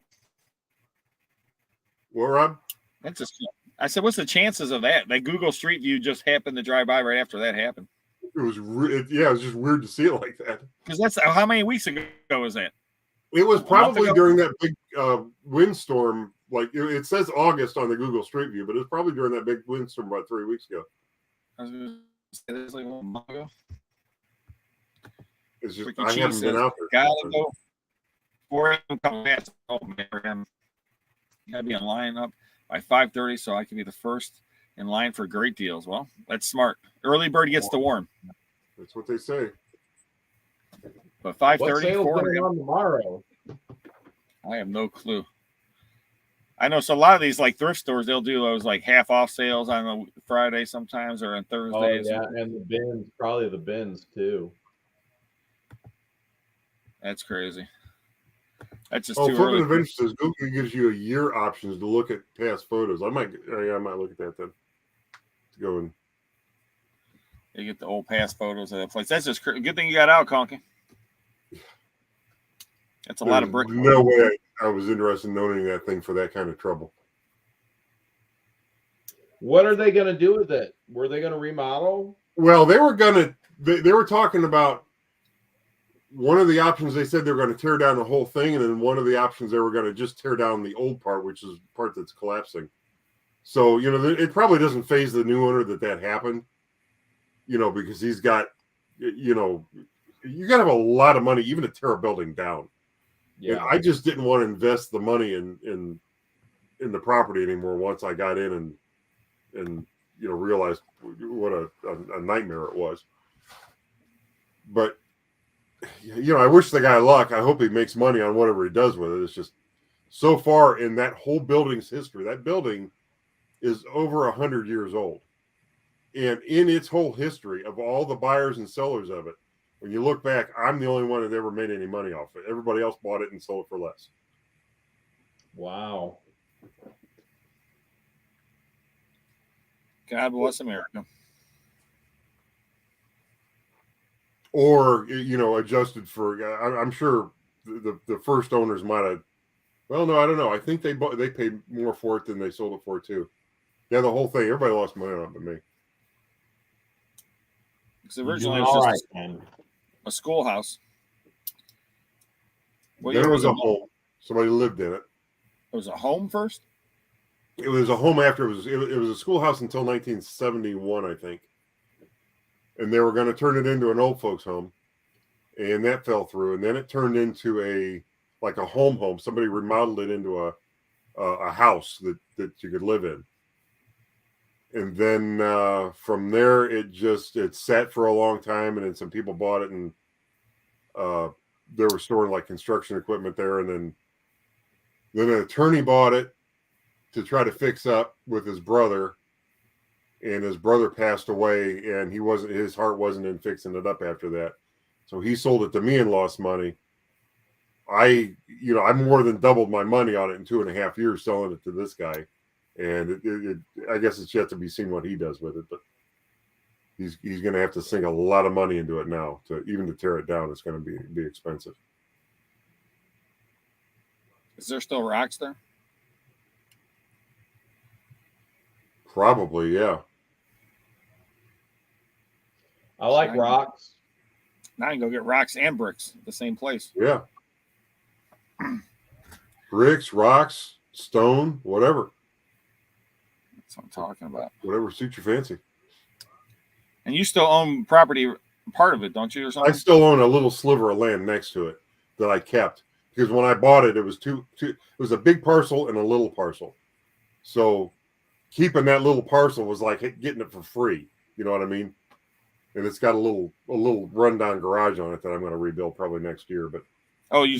Well, Rob? That's just. I said, what's the chances of that? That Google Street View just happened to drive by right after that happened. It was it was just weird to see it like that. Because that's how many weeks ago was that? It was probably ago? during that big windstorm. Like it says August on the Google Street View, but it was probably during that big windstorm about 3 weeks ago. I was gonna say this like a month ago. It's just Ricky I Cheese haven't been says, out there. Gotta go. 4 a.m. coming back. Oh man, gotta be in line up by 5:30 so I can be the first in line for great deals. Well, that's smart. Early bird gets the worm. That's what they say. But What 5:30, sale's 4 going on tomorrow? I have no clue. I know so a lot of these like thrift stores, they'll do those like half off sales on a Friday sometimes or on Oh Thursdays. yeah, and the bins, probably the bins too. That's crazy. That's just Oh, too Flippin' early. Adventure says Google gives you a year options to look at past photos. I might look at that then. To go and You get the old past photos of that place. That's just good thing you got out, Conky. That's a lot of brick. No way I was interested in owning that thing for that kind of trouble. What are they going to do with it? Were they going to remodel? Well, they were talking about one of the options. They said they were going to tear down the whole thing, and then one of the options they were going to just tear down the old part, which is the part that's collapsing. So, you know, it probably doesn't faze the new owner that happened, you know, because he's got, you know, you got to have a lot of money even to tear a building down. Yeah, And I just didn't want to invest the money in the property anymore once I got in and you know realized what a nightmare it was. But you know, I wish the guy luck. I hope he makes money on whatever he does with it. It's just so far in that whole building's history, that building is over 100 years old, and in its whole history of all the buyers and sellers of it, when you look back, I'm the only one that ever made any money off it. Everybody else bought it and sold it for less. wow. God bless America. Or, you know, adjusted for, I'm sure the first owners might have, well, no, I don't know. I think they paid more for it than they sold it for too. Yeah, the whole thing, everybody lost money on it but me. Because originally it was just a schoolhouse. What Then year it was it? a home. Somebody lived in it. It was a home first? It was a home after it was a schoolhouse until 1971, I think. And they were going to turn it into an old folks home, and that fell through. And then it turned into a home. Somebody remodeled it into a house that you could live in. And then from there, it sat for a long time, and then some people bought it, and they were storing like construction equipment there. And then an attorney bought it to try to fix up with his brother, and his brother passed away, and his heart wasn't in fixing it up after that. So he sold it to me and lost money. I more than doubled my money on it in 2.5 years selling it to this guy. And I guess it's yet to be seen what he does with it, but he's going to have to sink a lot of money into it now to tear it down. It's going to be expensive. Is there still rocks there? Probably, yeah. I like rocks. Now I can go get rocks and bricks at the same place. Yeah. Bricks, rocks, stone, whatever. That's what I'm talking about. Whatever suits your fancy. And you still own property, part of it, don't you, or something? I still own a little sliver of land next to it that I kept because when I bought it, it was it was a big parcel and a little parcel. So keeping that little parcel was like getting it for free. You know what I mean? And it's got a little rundown garage on it that I'm going to rebuild probably next year. But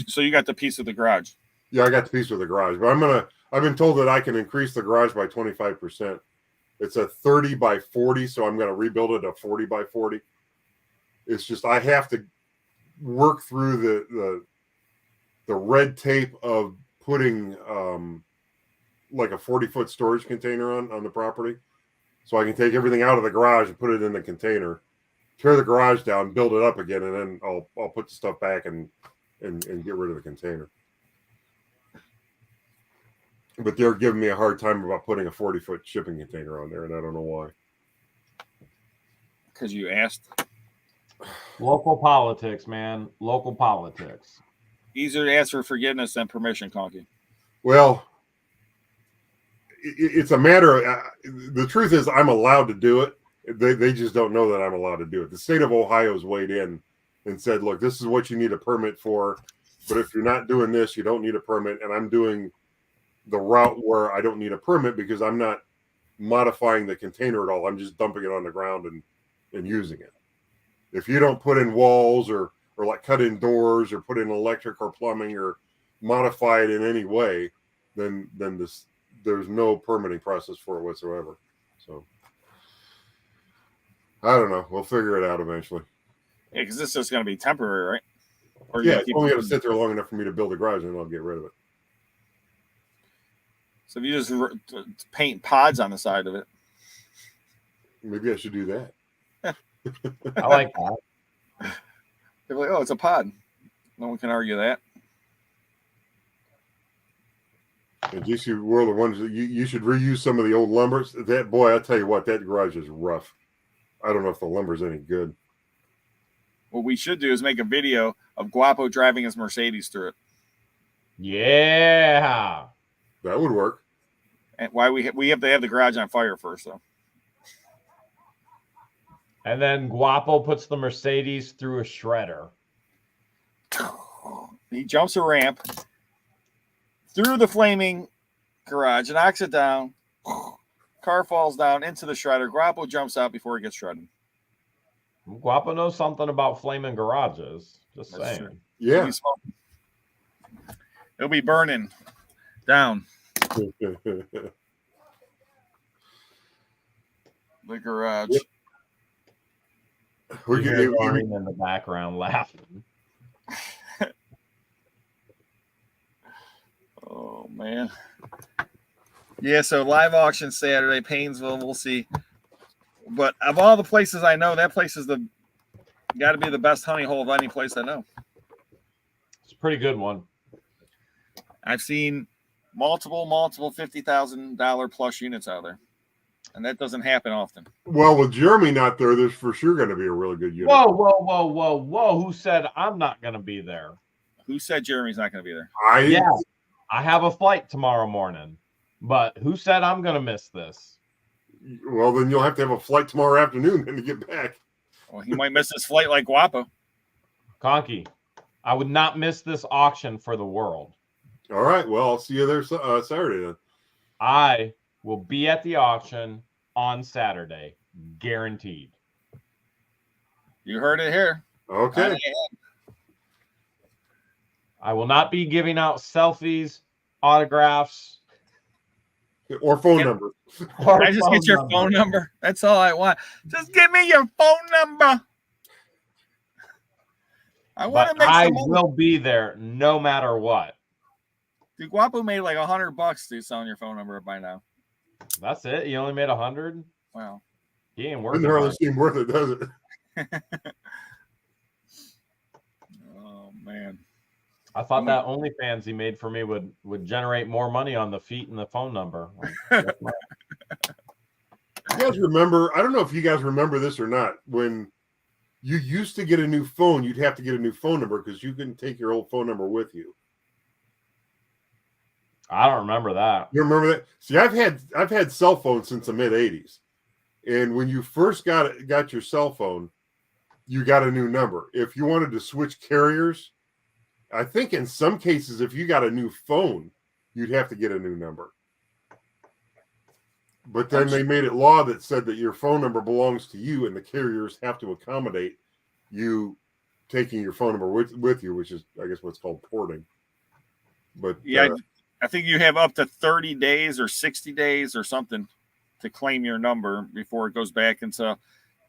so you got the piece of the garage? Yeah, I got the piece with the garage. But I've been told that I can increase the garage by 25%. It's a 30 by 40, so I'm going to rebuild it a 40 by 40. It's just I have to work through the red tape of putting like a 40-foot storage container on the property. So I can take everything out of the garage and put it in the container, tear the garage down, build it up again, and then I'll put the stuff back and get rid of the container. But they're giving me a hard time about putting a 40-foot shipping container on there, and I don't know why. Because you asked. Local politics, man. Local politics. Easier to ask for forgiveness than permission, Conky. Well, it's a matter of the truth is I'm allowed to do it. They just don't know that I'm allowed to do it. The state of Ohio's weighed in and said, look, this is what you need a permit for. But if you're not doing this, you don't need a permit. And I'm doing the route where I don't need a permit because I'm not modifying the container at all. I'm just dumping it on the ground and using it. If you don't put in walls or like cut in doors or put in electric or plumbing or modify it in any way, then there's no permitting process for it whatsoever. So I don't know. We'll figure it out eventually. Yeah, because this is going to be temporary, right? Or Yeah, it's only going to sit there long enough for me to build a garage and I'll get rid of it. So if you just paint pods on the side of it. Maybe I should do that. I like that. They're like, oh, it's a pod. No one can argue that. And just you were the ones that you should reuse some of the old lumber. That boy, I tell you what, that garage is rough. I don't know if the lumber's any good. What we should do is make a video of Guapo driving his Mercedes through it. Yeah. That would work. And why we have to have the garage on fire first, though. And then Guapo puts the Mercedes through a shredder. He jumps a ramp through the flaming garage, knocks it down. Car falls down into the shredder. Guapo jumps out before he gets shredded. Guapo knows something about flaming garages. Just That's saying. true. Yeah. It'll be burning down the garage. Yep. We hear Barney in the background laughing. Oh, man. Yeah, so live auction Saturday, Paynesville. We'll see. But of all the places I know, that place is got to be the best honey hole of any place I know. It's a pretty good one. I've seen multiple $50,000 plus units out there. And that doesn't happen often. Well, with Jeremy not there, there's for sure going to be a really good unit. Whoa. Who said I'm not going to be there? Who said Jeremy's not going to be there? I have a flight tomorrow morning. But who said I'm going to miss this? Well, then you'll have to have a flight tomorrow afternoon then to get back. Well, he might miss his flight like Guapo. Conky, I would not miss this auction for the world. All right. Well, I'll see you there Saturday then. I will be at the auction on Saturday. Guaranteed. You heard it here. Okay. I will not be giving out selfies, autographs, or phone number. Can I just get your phone number? That's all I want. Just give me your phone number. I want to make some money. Will be there no matter what. Dude, Guapo made like $100 dude selling your phone number by now. That's it? You only made 100? Wow. He ain't worth it. Doesn't hardly seem worth it, does it? Oh man. I thought that OnlyFans he made for me would generate more money on the feet and the phone number. You guys remember, I don't know if you guys remember this or not, when you used to get a new phone, you'd have to get a new phone number because you couldn't take your old phone number with you. I don't remember that. You remember that? See, I've had cell phones since the mid 80s. And when you first got your cell phone, you got a new number. If you wanted to switch carriers, I think in some cases, if you got a new phone, you'd have to get a new number. But then they made it law that said that your phone number belongs to you and the carriers have to accommodate you taking your phone number with you, which is, I guess, what's called porting. But yeah, I think you have up to 30 days or 60 days or something to claim your number before it goes back into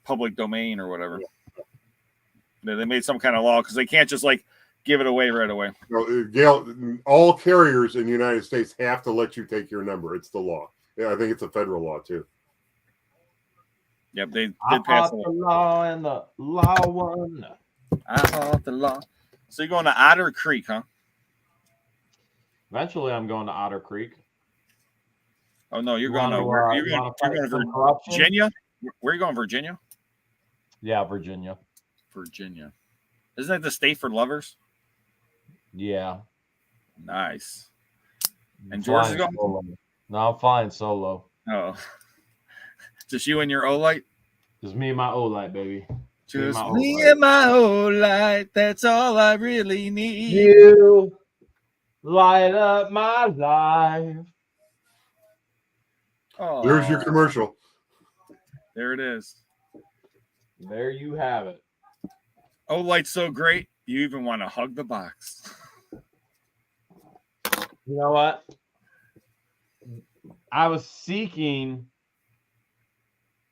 public domain or whatever. They made some kind of law because they can't just like give it away right away. No, Gail, all carriers in the United States have to let you take your number. It's the law. Yeah, I think it's a federal law too. Yep, they did I pass fought the law and the law won. I fought the law. So you're going to Otter Creek, huh? Eventually, I'm going to Otter Creek. Oh no, you're You going to wanna, you're going fight to some corruption? Virginia. Where are you going, Virginia? Yeah, Virginia. Virginia. Isn't that the state for lovers? Yeah. Nice. And Flying George is going? solo. No, I'm flying solo. Oh. Just you and your Olight? Just me and my Olight, baby. Just me and my Olight. That's all I really need. You light up my life. Oh, There's your commercial. there it is. There you have it. Olight's so great, you even want to hug the box. You know what? I was seeking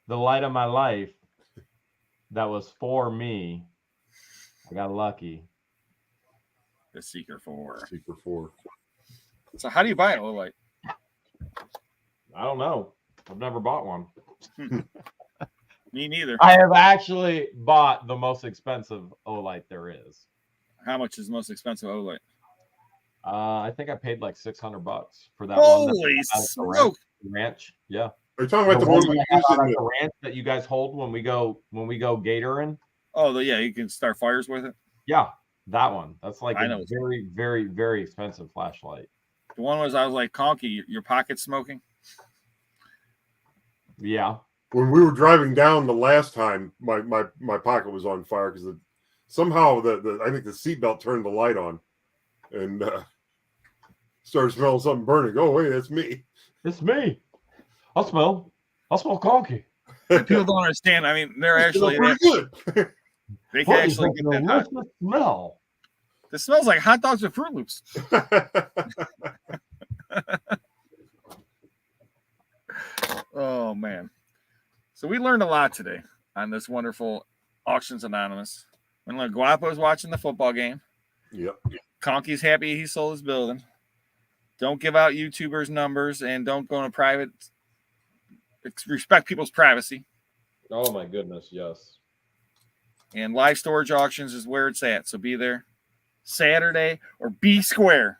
the light of my life that was for me. I got lucky. The Seeker 4. Seeker 4. So how do you buy an Olight? I don't know. I've never bought one. Me neither. I have actually bought the most expensive Olight there is. How much is the most expensive Olight? I think I paid like $600 for that Holy one. smoke! Ranch, yeah. Are you talking about the one one we that I use have in at the the ranch that you guys hold when we go gatoring? Oh, yeah, you can start fires with it. Yeah, that one. That's like I a know. very, very, very expensive flashlight. The one was I was like, Conky, your pocket smoking. Yeah. when we were driving down the last time, my pocket was on fire because somehow the I think the seatbelt turned the light on, and started smelling something burning. Oh wait, that's me. It's me. I'll smell Conky. People don't understand. I mean, they're actually pretty good. they can actually get that hot. delicious smell. This smells like hot dogs with Fruit Loops. Oh man. So we learned a lot today on this wonderful Auctions Anonymous. When Guapo's watching the football game. Yep. Conky's happy he sold his building. Don't give out YouTubers' numbers and don't go into private. Respect people's privacy. Oh my goodness, yes. And live storage auctions is where it's at. So be there Saturday or be square.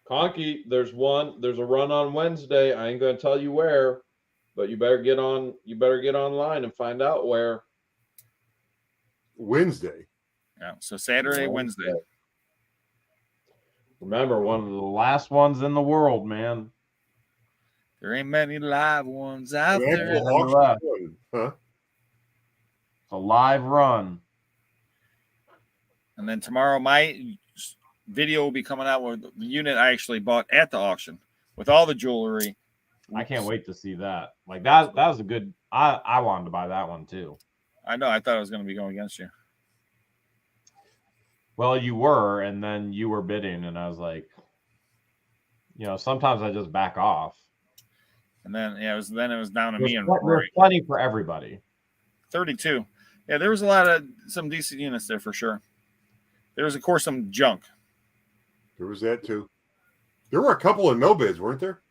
Conky, there's a run on Wednesday. I ain't gonna tell you where, but you better get online and find out where. Wednesday. Yeah. So Saturday, Wednesday. Remember, one of the last ones in the world, man. There ain't many live ones out An there. actual auction, huh? It's a live run. And then tomorrow, my video will be coming out with the unit I actually bought at the auction with all the jewelry. I can't wait to see that. Like that was a good. I wanted to buy that one too. I know. I thought I was going to be going against you. Well, you were, and then you were bidding, and I was like, sometimes I just back off. And then it was down to me and There's Rory. plenty for everybody. 32. Yeah, there was a lot of some decent units there for sure. There was, of course, some junk. There was that too. There were a couple of no bids, weren't there?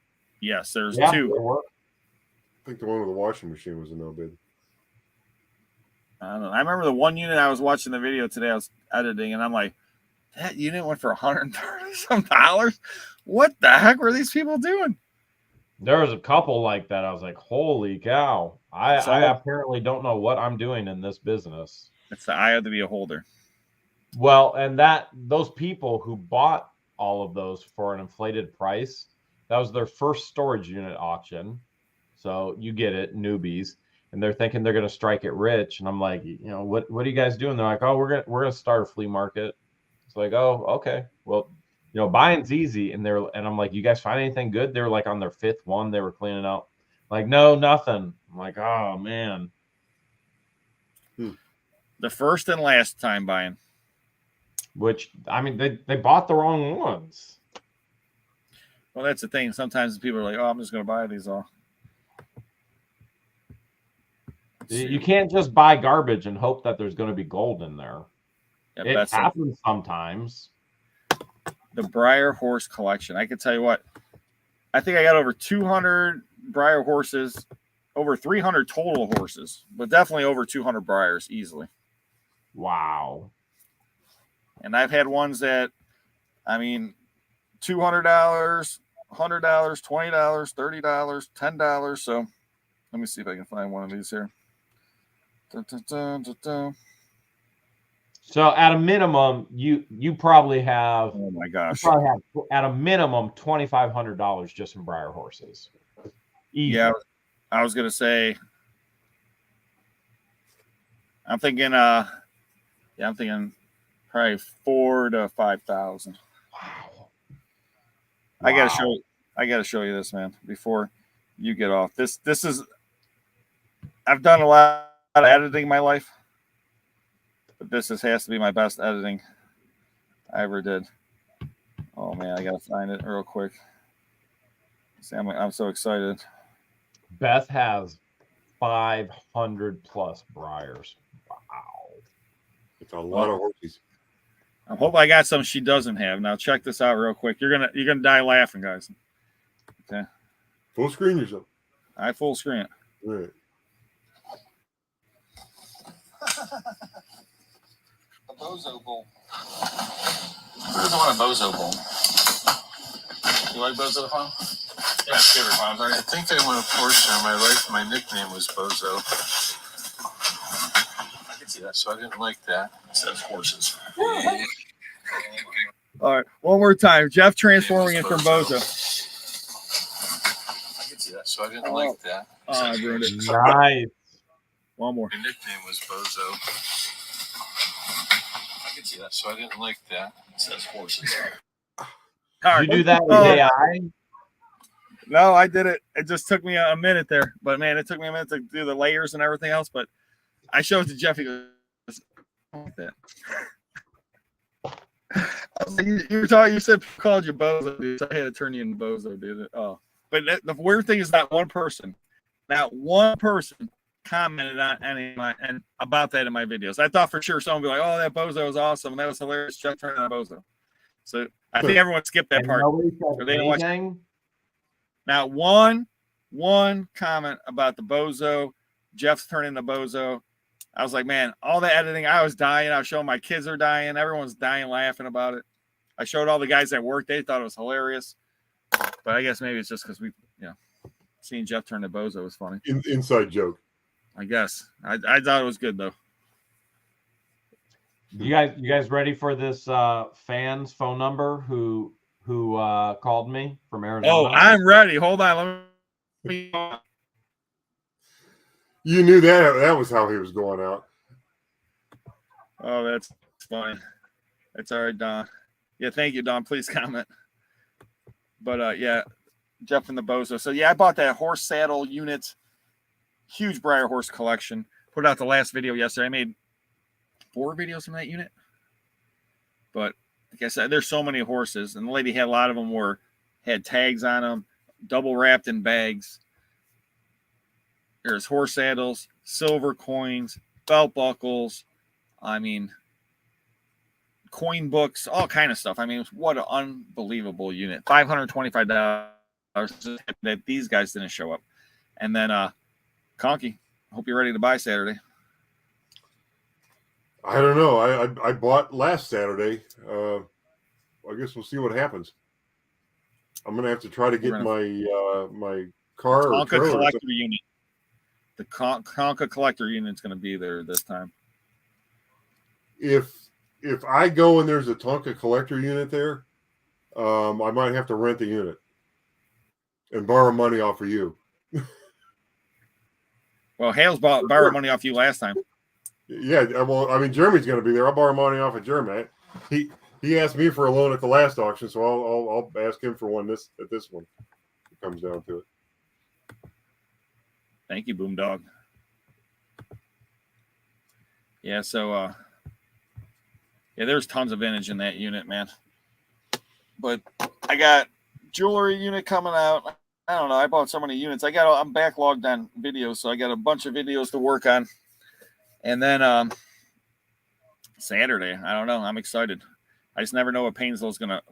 Yes, there's Yeah, two. there were. I think the one with the washing machine was a no bid. I don't know. I remember the one unit I was watching the video today. I was editing, and I'm like, that unit went for $130 some. What the heck were these people doing? There was a couple like that. I was like, holy cow. I apparently don't know what I'm doing in this business. It's the eye of the beholder. Well, and those people who bought all of those for an inflated price, that was their first storage unit auction. So you get it, newbies, and they're thinking they're going to strike it rich. And I'm like, what are you guys doing? They're like, oh, we're going to start a flea market. It's like, oh, okay. Well, buying's easy. And I'm like, you guys find anything good? They were like on their fifth one. They were cleaning out. Like, no, nothing. I'm like, oh man. The first and last time buying. Which, I mean, they bought the wrong ones. Well, that's the thing. Sometimes people are like, oh, I'm just going to buy these all. You can't just buy garbage and hope that there's going to be gold in there. Yeah, It best happens sometimes. the Briar horse collection. I can tell you what, I think I got over 200 Briar horses, over 300 total horses, but definitely over 200 Briars easily. Wow. And I've had ones that, I mean, $200, $100, $20, $30, $10. So let me see if I can find one of these here. Dun, dun, dun, dun, dun. So at a minimum, you probably have Oh my gosh. at a minimum $2,500 just in Briar horses. Easy. Yeah, I was gonna say. I'm thinking. I'm thinking probably 4,000 to 5,000. Wow. I gotta show you this, man, before you get off. This is. I've done a lot of editing in my life, but this has to be my best editing I ever did. Oh man, I gotta find it real quick. See, I'm so excited. Beth has 500 plus Briars. Wow. It's a lot of horses. I hope I got some she doesn't have. Now check this out real quick. You're gonna die laughing, guys. Okay. Full screen yourself. I full screen it. Right. A Bozo Bowl. Who doesn't want a Bozo Bowl? You like Bozo the Farm? Yeah, it's favorite farms, right? I think I won a Porsche in my life. My nickname was Bozo. I can see that. So I didn't like that. It says horses. All right, one more time. Jeff transforming it from Bozo. I can see that. So I didn't like that. Oh, I ruined it. Nice. One more. My nickname was Bozo. I can see that. So I didn't like that. It says horses. Did you do that with AI? No, I did it. It just took me a minute there. But, man, it took me a minute to do the layers and everything else. But I showed it to Jeff. He goes, I want that. I was like, you were talking, you said people called you Bozo, dude. So I had to turn you into Bozo, dude. Oh. But the weird thing is not one person commented on any of my and about that in my videos. I thought for sure someone would be like, oh, that Bozo was awesome. That was hilarious. Jeff turned on Bozo. So I think everyone skipped that part. Or they don't watch. Now, one comment about the Bozo, Jeff's turning to Bozo. I was like, man, all the editing, I was dying. I was showing my kids are dying. Everyone's dying laughing about it. I showed all the guys at work. They thought it was hilarious. But I guess maybe it's just because seeing Jeff turn to Bozo was funny. Inside joke. I guess. I thought it was good, though. You guys ready for this fan's phone number who called me from Arizona? Oh, I'm ready. Hold on. Let me. You knew that was how he was going out. Oh, that's funny. That's all right, Don. Yeah, thank you, Don. Please comment. But yeah, Jeff and the Bozo. So yeah, I bought that horse saddle unit. Huge Briar horse collection. Put out the last video yesterday. I made 4 videos from that unit. But like I said, there's so many horses, and the lady had a lot of them had tags on them, double wrapped in bags. There's horse saddles, silver coins, belt buckles. I mean, coin books, all kind of stuff. I mean, what an unbelievable unit. $525 that these guys didn't show up. And then Conky, hope you're ready to buy Saturday. I don't know. I bought last Saturday. I guess we'll see what happens. I'm gonna have to try to get my car or Conka collector unit. The Conka collector unit's going to be there this time. If I go and there's a Tonka collector unit there, I might have to rent the unit and borrow money off of you. Well, Hales borrowed money off you last time. Yeah, well, I mean, Jeremy's going to be there. I'll borrow money off of Jeremy. He asked me for a loan at the last auction, so I'll ask him for one at this one. It comes down to it. Thank you, Boomdog. Yeah, so there's tons of vintage in that unit, man. But I got jewelry unit coming out. I don't know. I bought so many units. I'm backlogged on videos, so I got a bunch of videos to work on. And then Saturday. I don't know. I'm excited. I just never know what Painesville's gonna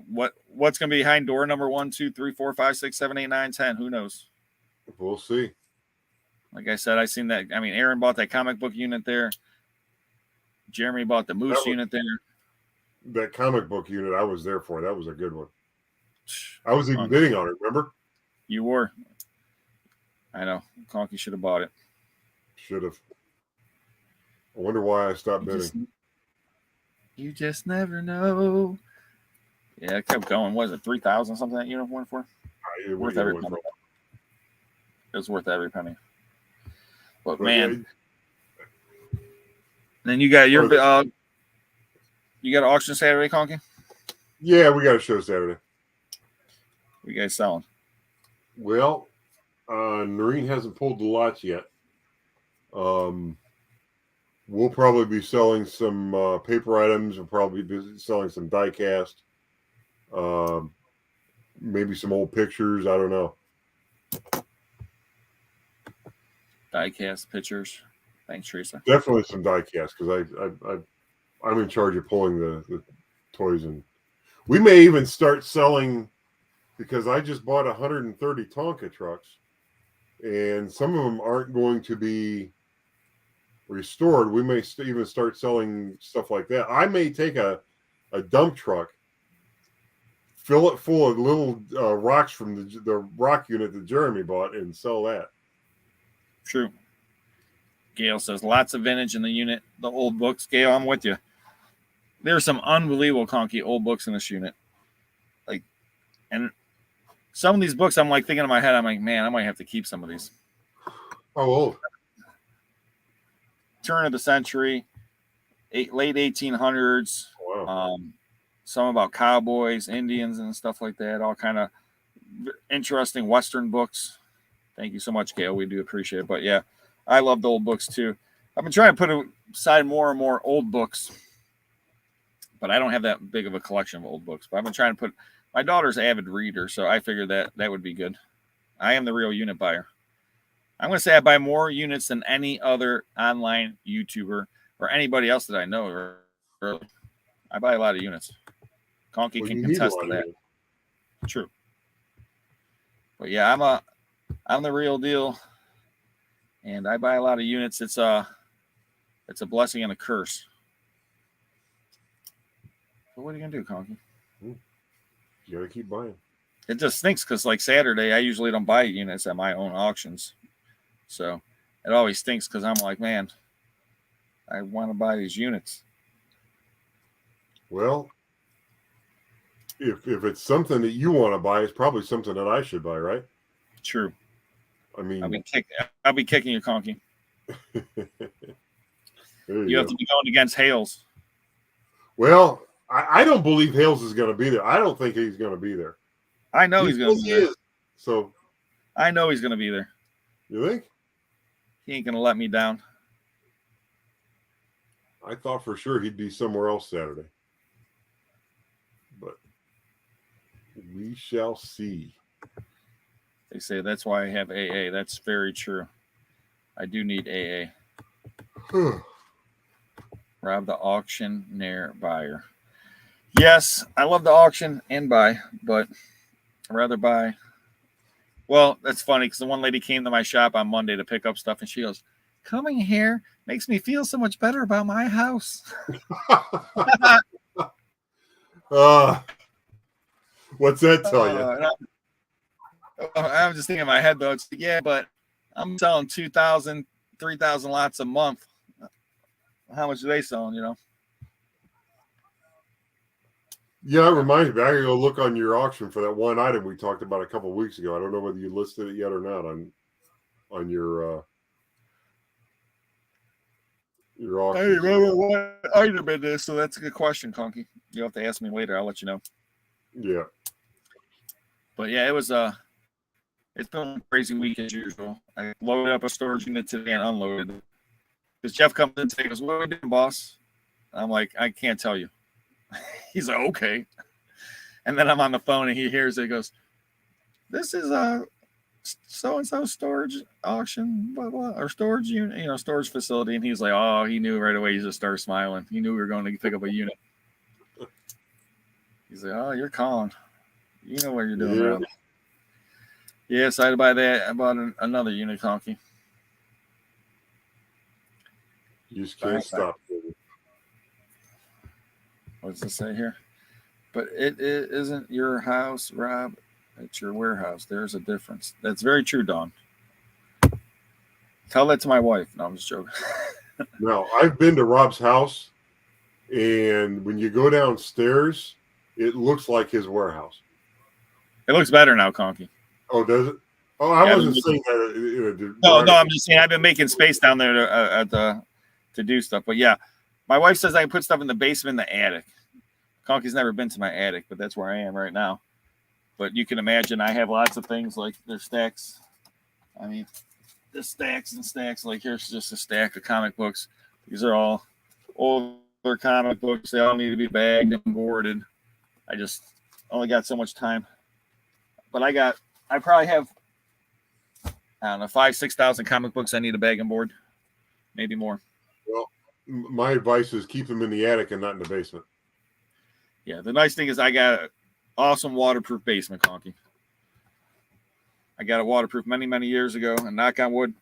what's gonna be behind door number 1, 2, 3, 4, 5, 6, 7, 8, 9, 10. Who knows? We'll see. Like I said, I seen that. I mean, Aaron bought that comic book unit there. Jeremy bought the Moose unit there. That comic book unit I was there for. That was a good one. I was even bidding on it, remember? You were. I know. Conky should have bought it. Should have. I wonder why I stopped bidding. You just never know. Yeah, it kept going. What is it, 3,000 something that unit went for? Worth every penny. It was worth every penny. But man, then you got your you got an auction Saturday, Conky? Yeah, we got a show Saturday. What you guys selling? Well, Noreen hasn't pulled the lots yet. We'll probably be selling some paper items. We'll probably be selling some die cast. Maybe some old pictures. I don't know. Die cast pictures. Thanks, Teresa. Definitely some die cast because I'm in charge of pulling the toys, and we may even start selling because I just bought 130 Tonka trucks, and some of them aren't going to be restored. We may even start selling stuff like that. I may take a dump truck, fill it full of little rocks from the rock unit that Jeremy bought, and sell that. True. Gail says lots of vintage in the unit. The old books. Gail, I'm with you. There's some unbelievable Conky old books in this unit. Like, and some of these books, I'm like thinking in my head, I'm like, man, I might have to keep some of these. How old? Turn of the century, late 1800s. Wow. Some about cowboys, Indians, and stuff like that. All kind of interesting Western books. Thank you so much, Gail. We do appreciate it. But yeah, I love the old books too. I've been trying to put aside more and more old books, but I don't have that big of a collection of old books. But I've been trying to put. My daughter's an avid reader, so I figured that would be good. I am the real unit buyer. I'm going to say I buy more units than any other online YouTuber or anybody else that I know. Really. I buy a lot of units. Conky can contest to that. True. But yeah, I'm the real deal, and I buy a lot of units. It's a blessing and a curse. But what are you gonna do, Conky? You gotta keep buying. It just stinks because like Saturday, I usually don't buy units at my own auctions, so it always stinks because I'm like, man, I want to buy these units. Well, if it's something that you want to buy, it's probably something that I should buy, right? True. I mean, I'll be kicking you, Conky. you have to be going against Hales. Well, I don't believe Hales is going to be there. I don't think he's going to be there. I know he's going to be there. So I know he's going to be there. You think? He ain't going to let me down. I thought for sure he'd be somewhere else Saturday. But we shall see. They say that's why I have AA. That's very true. I do need AA. Rob the auctioneer buyer. Yes, I love the auction and buy, but I'd rather buy. Well, that's funny because the one lady came to my shop on Monday to pick up stuff, and she goes, "Coming here makes me feel so much better about my house." What's that tell you? I'm just thinking in my head, though. It's yeah, but I'm selling 2,000, 3,000 lots a month. How much are they selling, you know? Yeah, it reminds me. I gotta go look on your auction for that one item we talked about a couple of weeks ago. I don't know whether you listed it yet or not on your auction. I remember what item it is, so that's a good question, Conky. You'll have to ask me later. I'll let you know. Yeah. But yeah, it's been a crazy week as usual. I loaded up a storage unit today and unloaded it. Because Jeff comes in today and goes, "What are we doing, boss?" I'm like, "I can't tell you." He's like, "Okay." And then I'm on the phone and he hears it. He goes, "This is so and so storage auction, blah blah, or storage unit, storage facility, and he's like, oh, he knew right away. He just started smiling. He knew we were going to pick up a unit. He's like, oh, you're calling. You know what you're doing around. Yeah, so I had to buy that. I bought another unit, Conky. You just can't stop. What does it say here? But it isn't your house, Rob. It's your warehouse. There's a difference. That's very true, Dawn. Tell that to my wife. No, I'm just joking. No, I've been to Rob's house, and when you go downstairs, it looks like his warehouse. It looks better now, Conky. Oh, does it? Oh, I wasn't saying that. No, I'm just saying I've been making space down there to do stuff. But yeah, my wife says I can put stuff in the basement, in the attic. Conky's never been to my attic, but that's where I am right now. But you can imagine I have lots of things like there's stacks. I mean, there's stacks and stacks. Like here's just a stack of comic books. These are all older comic books. They all need to be bagged and boarded. I just only got so much time. But I probably have, I don't know, 5,000-6,000 comic books I need to bag and board. Maybe more. Well, my advice is keep them in the attic and not in the basement. Yeah, the nice thing is I got an awesome waterproof basement, Conky. I got it waterproof many, many years ago, and knock on wood,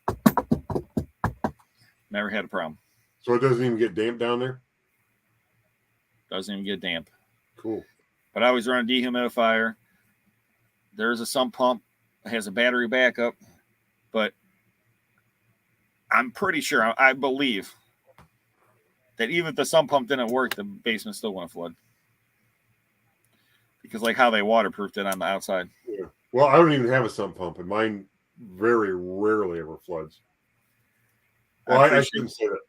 never had a problem. So it doesn't even get damp down there? Doesn't even get damp. Cool. But I always run a dehumidifier. There's a sump pump. It has a battery backup. But I'm pretty sure, I believe, that even if the sump pump didn't work, the basement still wouldn't flood. Because like how they waterproofed it on the outside. Yeah. Well, I don't even have a sump pump, and mine very rarely ever floods. Well, I shouldn't say that.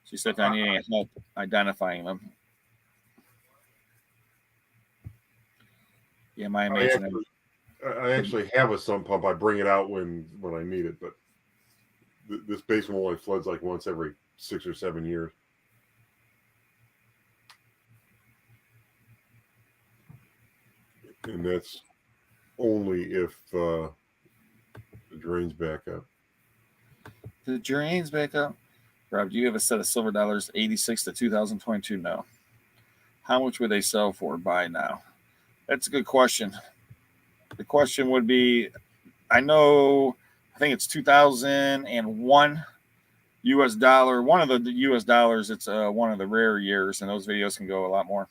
She said I need help identifying them. Yeah, my imagination. I actually have a sump pump. I bring it out when I need it, but this basement only floods like once every 6 or 7 years. And that's only if the drain's back up. The drain's back up. Rob, do you have a set of silver dollars 86 to 2022? No. How much would they sell for by now? That's a good question. The question would be, I think it's 2001 US dollar. One of the US dollars, it's one of the rare years, and those videos can go a lot more.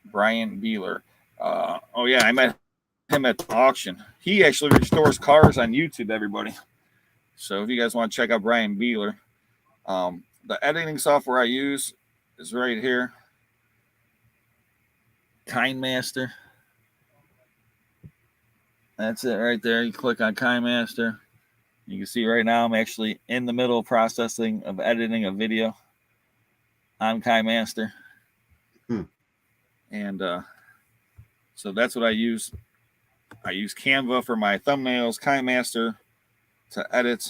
Brian Beeler. Oh, yeah, I met him at the auction. He actually restores cars on YouTube, everybody. So if you guys want to check out Brian Beeler, the editing software I use is right here. KindMaster. That's it right there. You click on KindMaster. You can see right now I'm actually in the middle of processing of editing a video on KindMaster. And so that's what I use. I use Canva for my thumbnails, KindMaster to edit.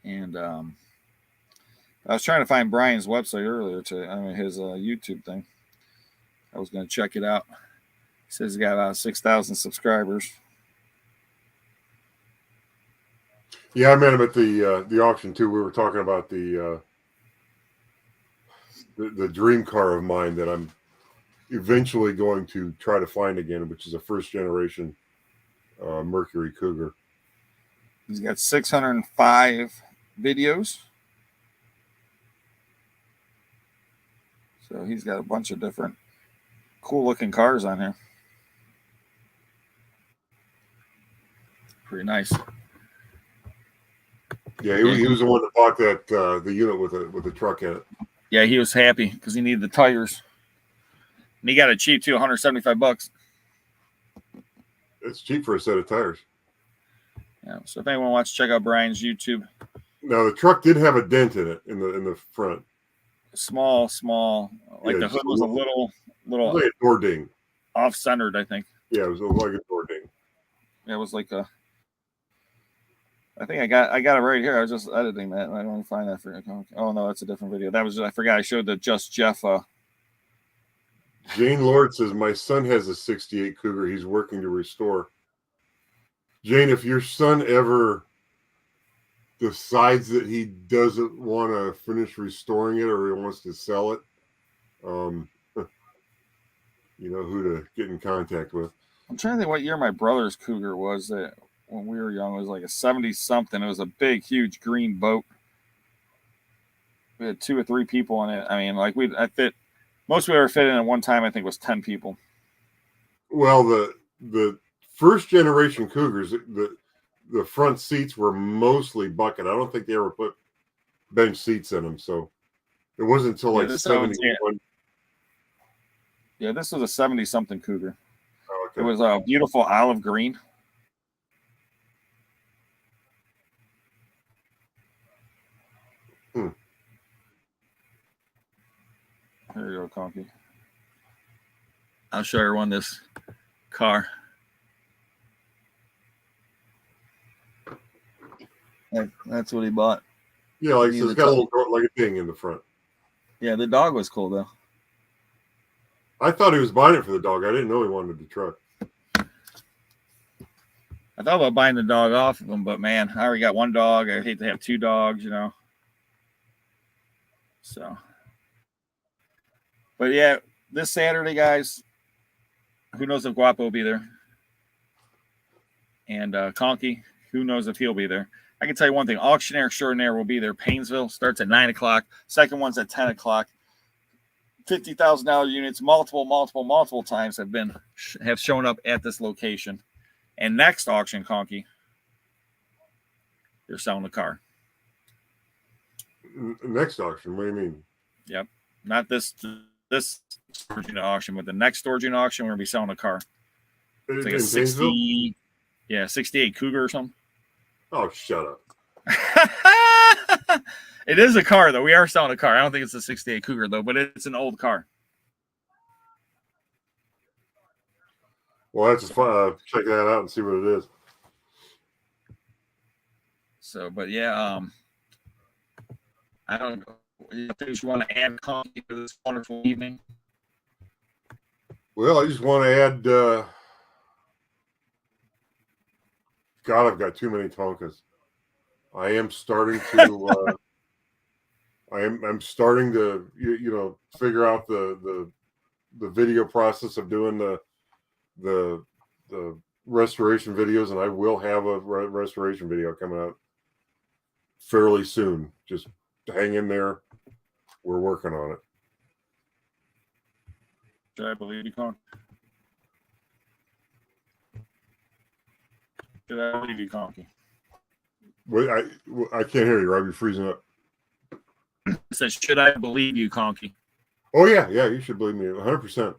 And I was trying to find Brian's website earlier his YouTube thing. I was going to check it out. He says he's got about 6,000 subscribers. Yeah, I met him at the auction too. We were talking about the dream car of mine that I'm eventually going to try to find again, which is a first generation Mercury Cougar. He's got 605 videos. So he's got a bunch of different cool looking cars on here. Pretty nice. Yeah, he was the one that bought that the unit with the truck in it. Yeah, he was happy because he needed the tires. And he got it cheap too, $175. It's cheap for a set of tires. Yeah. So if anyone wants to check out Brian's YouTube. Now the truck did have a dent in it in the front. Small. Like the hood was a little like a door ding. Off-centered, I think. Yeah, it was like a door ding. Yeah, it was like a. I think I got it right here. I was just editing that. I don't find that for you. Oh no, that's a different video. That was I forgot. I showed the Just Jeff Jane Lord says, my son has a 68 Cougar he's working to restore. Jane, if your son ever decides that he doesn't want to finish restoring it or he wants to sell it, you know who to get in contact with. I'm trying to think what year my brother's Cougar was. That when we were young, it was like a 70-something. It was a big, huge green boat. We had 2 or 3 people in it. I mean, like I fit. Most we ever fit in at one time, I think, was 10 people. Well, the first generation Cougars, the front seats were mostly bucket. I don't think they ever put bench seats in them. So it wasn't until like 71. Yeah, this was a 70-something Cougar. Oh, okay. It was a beautiful olive green. Here you go, Conky. I'll show everyone this car. That's what he bought. Yeah, like so it's got a little like a thing in the front. Yeah, the dog was cool though. I thought he was buying it for the dog. I didn't know he wanted the truck. I thought about buying the dog off of him, but man, I already got one dog. I hate to have 2 dogs, you know. So, but yeah, this Saturday, guys, who knows if Guapo will be there? And Conky, who knows if he'll be there? I can tell you one thing: Auctioneer Extraordinaire will be there. Painesville starts at 9 o'clock. Second one's at 10 o'clock. $50,000 units, multiple times have shown up at this location. And next auction, Conky, they're selling the car. Next auction? What do you mean? Yep, not this storage unit auction, but the next storage unit auction, we're gonna be selling a car. It's like a 68 Cougar or something. Oh, shut up. It is a car, though. We are selling a car. I don't think it's a 68 Cougar, though, but it's an old car. Well, I have to check that out and see what it is. So, but yeah, I don't know. Things you want to add, Conky, to this wonderful evening? Well, I just want to add. God, I've got too many Tonkas. I am starting to. I'm starting to figure out the video process of doing the restoration videos, and I will have a restoration video coming out fairly soon. Just hang in there. We're working on it. Should I believe you, Conky? Should I believe you, Conky? Wait, I can't hear you, Rob. You're freezing up. It says, should I believe you, Conky? Oh, yeah, you should believe me 100%.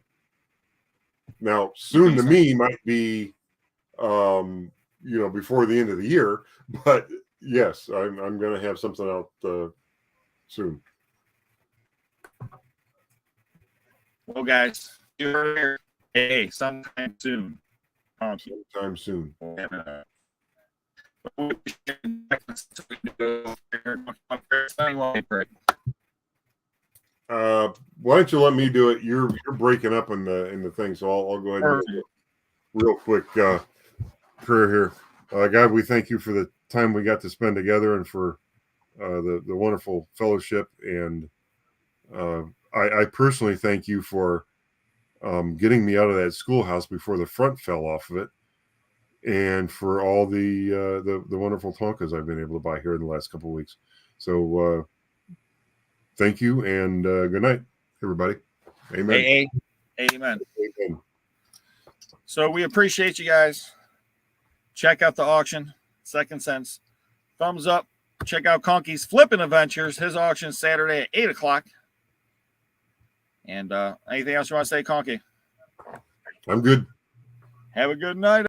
Now, soon to me might be, before the end of the year, but yes, I'm going to have something out soon. Well, guys, you're here. Hey, sometime soon. Sometime soon. Why don't you let me do it? You're breaking up in the thing, so I'll go ahead and do it real quick prayer here. God, we thank you for the time we got to spend together and for the wonderful fellowship. And I personally thank you for getting me out of that schoolhouse before the front fell off of it, and for all the wonderful Tonkas I've been able to buy here in the last couple of weeks. So thank you, and good night, everybody. Amen. Amen. Amen. So we appreciate you guys. Check out the auction, Second Sense. Thumbs up. Check out Conky's Flipping Adventures. His auction is Saturday at 8 o'clock. And anything else you want to say, Conky? I'm good. Have a good night.